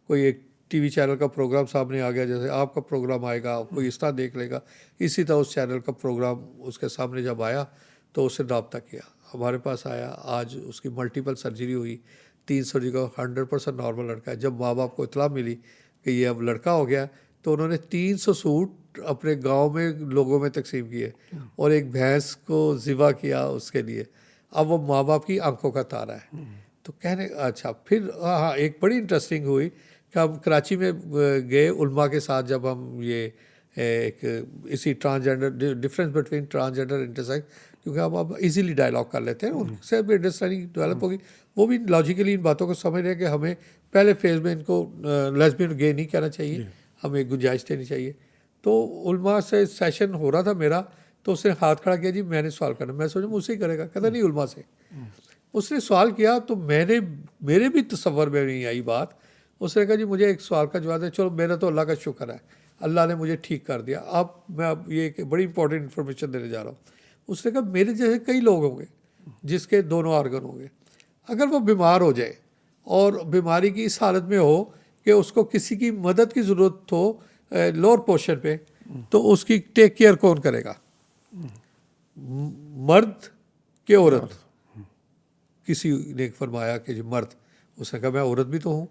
कोई एक टीवी चैनल का प्रोग्राम सामने आ गया, जैसे आपका प्रोग्राम आएगा कोई इस तरह देख लेगा, इसी तरह उस चैनल का प्रोग्राम उसके सामने जब आया तो उससे रब्ता किया, हमारे पास आया। आज उसकी मल्टीपल सर्जरी हुई, 3 सर्जरी का 100% नॉर्मल लड़का है। जब माँ बाप को इतला मिली कि ये अब लड़का हो गया, तो उन्होंने 300 सूट अपने गांव में लोगों में तकसीम किए और एक भैंस को ज़िबा किया उसके लिए। अब वो माँ बाप की आंखों का तारा है। तो कहने अच्छा, फिर हाँ, एक बड़ी इंटरेस्टिंग हुई कि हम कराची में गए उलमा के साथ, जब हम ये एक इसी transgender, difference between transgender intersex, क्योंकि हम अब इजीली डायलॉग कर लेते हैं, उनसे भी अंडरस्टैंडिंग डेवलप होगी, वो भी लॉजिकली इन बातों को समझ रहे हैं कि हमें पहले फेज़ में इनको लेस्बियन गे नहीं कहना चाहिए, हमें गुंजाइश देनी चाहिए। तो उलमा से सेशन हो रहा था मेरा, तो उसने हाथ खड़ा किया, जी मैंने सवाल करना। मैं सोचा मुझसे ही करेगा, कहता नहीं उलमा से। उसने सवाल किया तो मेरे भी तसव्वुर में नहीं आई बात। उसने कहा जी मुझे एक सवाल का जवाब है। चलो, मेरा तो अल्लाह का शुक्र है, अल्लाह ने मुझे ठीक कर दिया। अब ये एक बड़ी इंपॉर्टेंट इन्फॉर्मेशन देने जा रहा हूँ। उसने कहा मेरे जैसे कई लोग होंगे जिसके दोनों आर्गन होंगे, अगर वो बीमार हो जाए और बीमारी की इस हालत में हो कि उसको किसी की मदद की ज़रूरत हो लोअर पोर्शन पे, तो उसकी टेक केयर कौन करेगा, मर्द के औरत? किसी ने फरमाया कि जी मर्द। उसने कहा मैं औरत भी तो हूँ।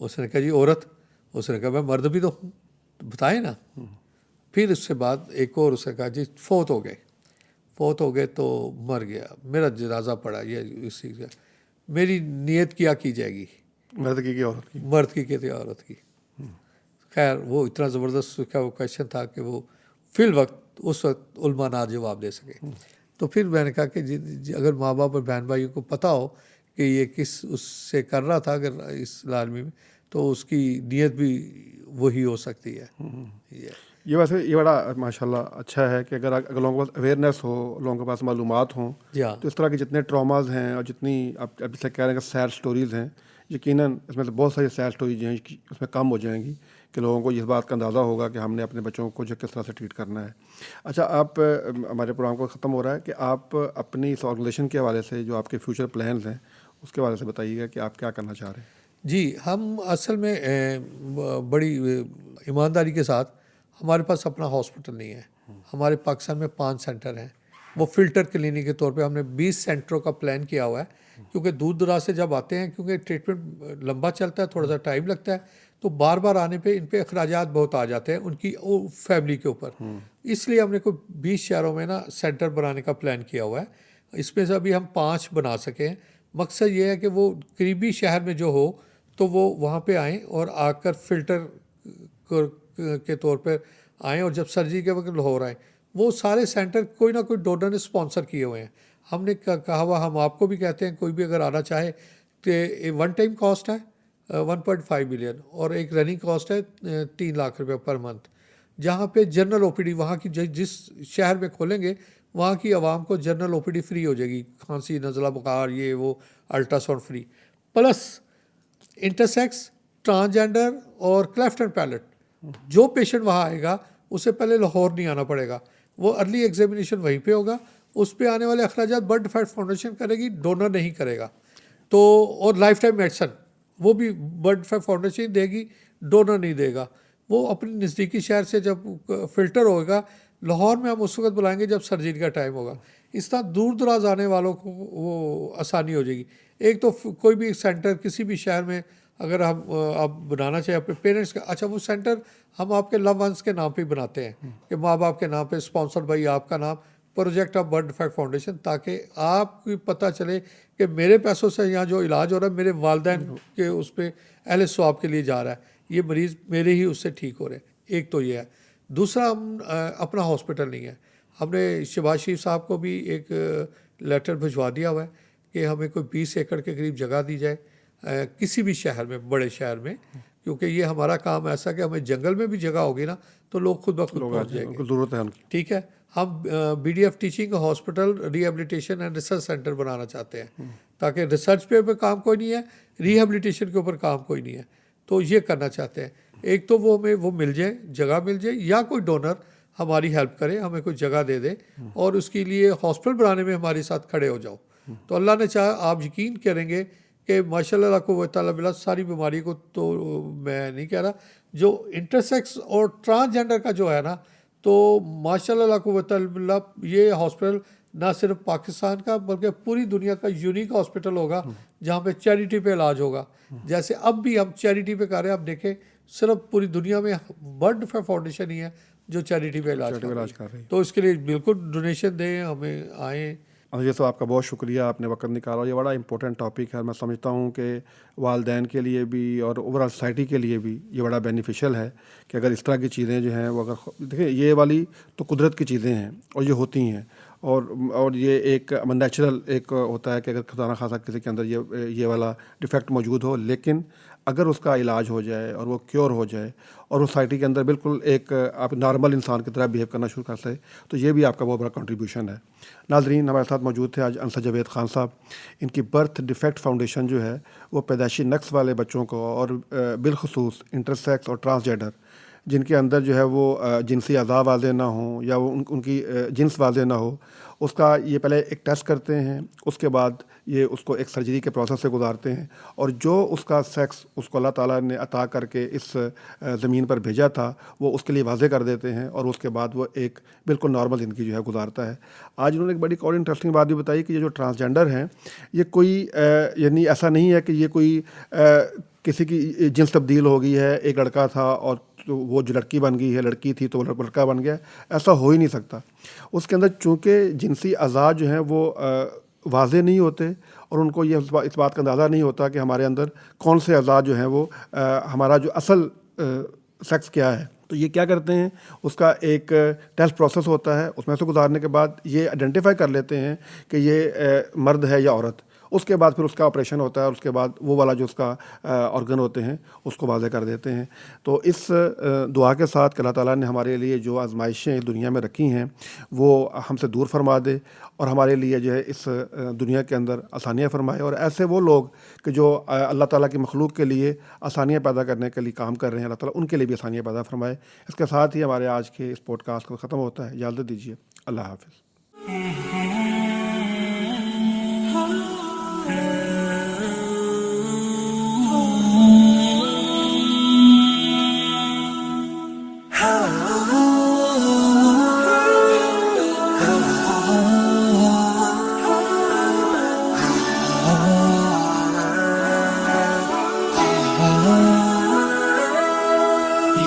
उसने कहा जी औरत। उसने कहा मैं मर्द भी तो हूँ, तो बताए ना। फिर उसके बाद एक और उसने कहा जी फौत हो गए तो मर गया, मेरा जनाजा पड़ा, ये इसी का मेरी नियत क्या की जाएगी, मर्द की औरत की? मर्द की या औरत की? खैर वो इतना ज़बरदस्त उसका वो क्वेश्चन था कि वो फिल वक्त उस वक्त उल्मा ना जवाब दे सके। तो फिर मैंने कहा कि जी अगर माँ बाप और बहन भाइयों को पता हो कि ये किस उससे कर रहा था अगर इस लालमी में, तो उसकी नीयत भी वही हो सकती है। ये वैसे ये बड़ा माशाल्लाह अच्छा है कि अगर लोगों के पास अवेयरनेस हो, लोगों के पास मालूमात हों, जी हाँ, तो इस तरह के जितने ट्रॉमाज हैं और जितनी आप अभी से कह रहे हैं कि सैड स्टोरीज़ हैं, यकीनन इसमें से बहुत सारी सैड स्टोरीज हैं कि उसमें कम हो जाएंगी कि लोगों को इस बात का अंदाज़ा होगा कि हमने अपने बच्चों को जो किस तरह से ट्रीट करना है। अच्छा, आप हमारे प्रोग्राम को ख़त्म हो रहा है कि आप अपनी इस ऑर्गेनाइजेशन के हवाले से जो आपके फ्यूचर प्लान्स हैं उसके हवाले से बताइएगा कि आप क्या करना चाह रहे हैं। जी हम असल में बड़ी ईमानदारी के साथ, हमारे पास अपना हॉस्पिटल नहीं है। हमारे पाकिस्तान में 5 सेंटर हैं, वो फ़िल्टर क्लिनिक के तौर पे हमने 20 सेंटरों का प्लान किया हुआ है, क्योंकि दूर दराज से जब आते हैं, क्योंकि ट्रीटमेंट लंबा चलता है, थोड़ा सा टाइम लगता है, तो बार बार आने पे इन पे अखराजात बहुत आ जाते हैं उनकी फैमिली के ऊपर। इसलिए हमने कोई 20 शहरों में ना सेंटर बनाने का प्लान किया हुआ है। इसमें से अभी हम 5 बना सके हैं। मकसद ये है कि वो करीबी शहर में जो हो तो वो वहाँ पे आएँ और आकर फ़िल्टर के तौर पर आएँ, और जब सर्जरी के वक्त लाहौर आएँ। वो सारे सेंटर कोई ना कोई डोनर ने स्पॉन्सर किए हुए हैं। हमने कहा हुआ, हम आपको भी कहते हैं, कोई भी अगर आना चाहे तो 1 टाइम कॉस्ट है 1.5 मिलियन, और एक रनिंग कॉस्ट है 3 लाख रुपये पर मंथ, जहाँ पे जनरल ओपीडी वहाँ की जिस शहर में खोलेंगे वहाँ की आवाम को जनरल ओपीडी फ्री हो जाएगी, खांसी नज़ला बुखार ये वो, ultrasound free, plus intersex, transgender और क्लेफ्ट एंड पैलेट जो पेशेंट वहाँ आएगा उसे पहले लाहौर नहीं आना पड़ेगा, वो अर्ली एग्जामिनेशन वहीं पे होगा। उस पे आने वाले अखराजात बर्ड फैट फाउंडेशन करेगी, डोनर नहीं करेगा। तो और लाइफ टाइम मेडिसन वो भी बर्ड फैट फाउंडेशन देगी, डोनर नहीं देगा। वो अपने नज़दीकी शहर से जब फ़िल्टर होगा, लाहौर में हम उस वक्त बुलाएंगे जब सर्जरी का टाइम होगा। इस तरह दूर दराज आने वालों को वो आसानी हो जाएगी। एक तो कोई भी सेंटर किसी भी शहर में अगर हम आप बनाना चाहिए अपने पेरेंट्स का, अच्छा वो सेंटर हम आपके लव वंस के नाम पे ही बनाते हैं कि माँ बाप के नाम पे, स्पॉन्सर्ड बाई आपका नाम, project of bird fat foundation, ताकि आपको पता चले कि मेरे पैसों से यहाँ जो इलाज हो रहा है मेरे वालदैन के उस पर अहले स्वाब के लिए जा रहा है, ये मरीज़ मेरे ही उससे ठीक हो रहे हैं। एक तो ये है। दूसरा, हम अपना हॉस्पिटल नहीं है। हमने शहबाज शरीफ साहब को भी एक लेटर भिजवा दिया हुआ है कि हमें कोई 20 एकड़ के करीब जगह दी जाए किसी भी शहर में, बड़े शहर में, क्योंकि ये हमारा काम ऐसा कि हमें जंगल में भी जगह होगी ना तो लोग खुद ब खुद लोग पहुँच आज जाएंगे। उनको ज़रूरत है उनकी। ठीक है, हम BDF teaching hospital rehabilitation and research centre बनाना चाहते हैं, ताकि रिसर्च पे भी काम कोई नहीं है, रिहेबिलिटेशन के ऊपर काम कोई नहीं है, तो ये करना चाहते हैं। एक तो वो हमें वो मिल जाए, जगह मिल जाए, या कोई डोनर हमारी हेल्प करे, हमें कोई जगह दे दे और उसके लिए हॉस्पिटल बनाने में हमारे साथ खड़े हो जाओ। तो अल्लाह ने चाहा, आप यकीन करेंगे कि माशाल्लाह को ताला बिला सारी बीमारी को तो मैं नहीं कह रहा, जो इंटरसेक्स और ट्रांसजेंडर का जो है ना, तो माशाल्लाह को ताला ये हॉस्पिटल ना सिर्फ पाकिस्तान का बल्कि पूरी दुनिया का यूनिक हॉस्पिटल होगा जहाँ पे चैरिटी पे इलाज होगा। जैसे अब भी हम चैरिटी पे कर रहे हैं, आप देखें सिर्फ पूरी दुनिया में वर्ल्ड फेयर फाउंडेशन ही है जो चैरिटी पे इलाज कर रही है। तो इसके लिए बिल्कुल डोनेशन दें, हमें आएँ। ये तो आपका बहुत शुक्रिया, आपने वक्त निकाला। ये बड़ा इंपॉर्टेंट टॉपिक है। मैं समझता हूँ कि वालिदैन के लिए भी और ओवरऑल सोसाइटी के लिए भी ये बड़ा बेनिफिशियल है कि अगर इस तरह की चीज़ें जो हैं वो अगर देखिए, ये वाली तो कुदरत की चीज़ें हैं और ये होती हैं, और ये एक नेचुरल एक होता है कि अगर खुदा ना खासा किसी के अंदर ये वाला डिफेक्ट मौजूद हो, लेकिन अगर उसका इलाज हो जाए और वो क्योर हो जाए और वो सोसाइटी के अंदर बिल्कुल एक आप नॉर्मल इंसान की तरह बिहेव करना शुरू कर सके, तो ये भी आपका बहुत बड़ा कंट्रीब्यूशन है। नाजरीन, हमारे साथ मौजूद थे आज अंसर जावेद खान साहब। इनकी बर्थ डिफेक्ट फाउंडेशन जो है वो पैदाइशी नक्स वाले बच्चों को और बिलखुसूस इंटरसेक्स और ट्रांसजेंडर जिनके अंदर जो है वो जिनसी अज़ा वाज़े ना हो या वो उनकी जिन्स वाज़े ना हो, उसका ये पहले एक टेस्ट करते हैं, उसके बाद ये उसको एक सर्जरी के प्रोसेस से गुजारते हैं, और जो उसका सेक्स उसको अल्लाह ताला ने अता करके इस ज़मीन पर भेजा था वो उसके लिए वाज़े कर देते हैं, और उसके बाद वो एक बिल्कुल नॉर्मल ज़िंदगी जो है गुजारता है। आज उन्होंने एक बड़ी और इंटरेस्टिंग बात भी बताई कि ये जो ट्रांसजेंडर हैं ये कोई यानी ऐसा नहीं है कि ये कोई किसी की जिन्स तब्दील हो गई है, एक लड़का था और तो वो जो लड़की बन गई है, लड़की थी तो वो लड़का बन गया, ऐसा हो ही नहीं सकता। उसके अंदर चूँकि जिनसी अज़ा जो हैं वो वाज़े नहीं होते और उनको ये इस बात का अंदाज़ा नहीं होता कि हमारे अंदर कौन से अज़ा जो हैं वो हमारा जो असल सेक्स क्या है, तो ये क्या करते हैं, उसका एक टेस्ट प्रोसेस होता है, उसमें से गुजारने के बाद ये आइडेंटिफाई कर लेते हैं कि ये मर्द है या औरत। उसके बाद फिर उसका ऑपरेशन होता है और उसके बाद वो वाला जो उसका ऑर्गन होते हैं उसको वाज़े कर देते हैं। तो इस दुआ के साथ कि अल्लाह ताला ने हमारे लिए जो आजमाइशें इस दुनिया में रखी हैं वो हमसे दूर फरमा दे और हमारे लिए जो है इस दुनिया के अंदर आसानियाँ फरमाए, और ऐसे वो लोग कि जो अल्लाह ताला की मखलूक के लिए आसानियाँ पैदा करने के लिए काम कर रहे हैं, अल्लाह ताला उनके लिए भी आसानियाँ पैदा फरमाए। इसके साथ ही हमारे आज के इस पॉडकास्ट को ख़त्म होता है। इजाज़त दीजिए, अल्लाह हाफ़िज़।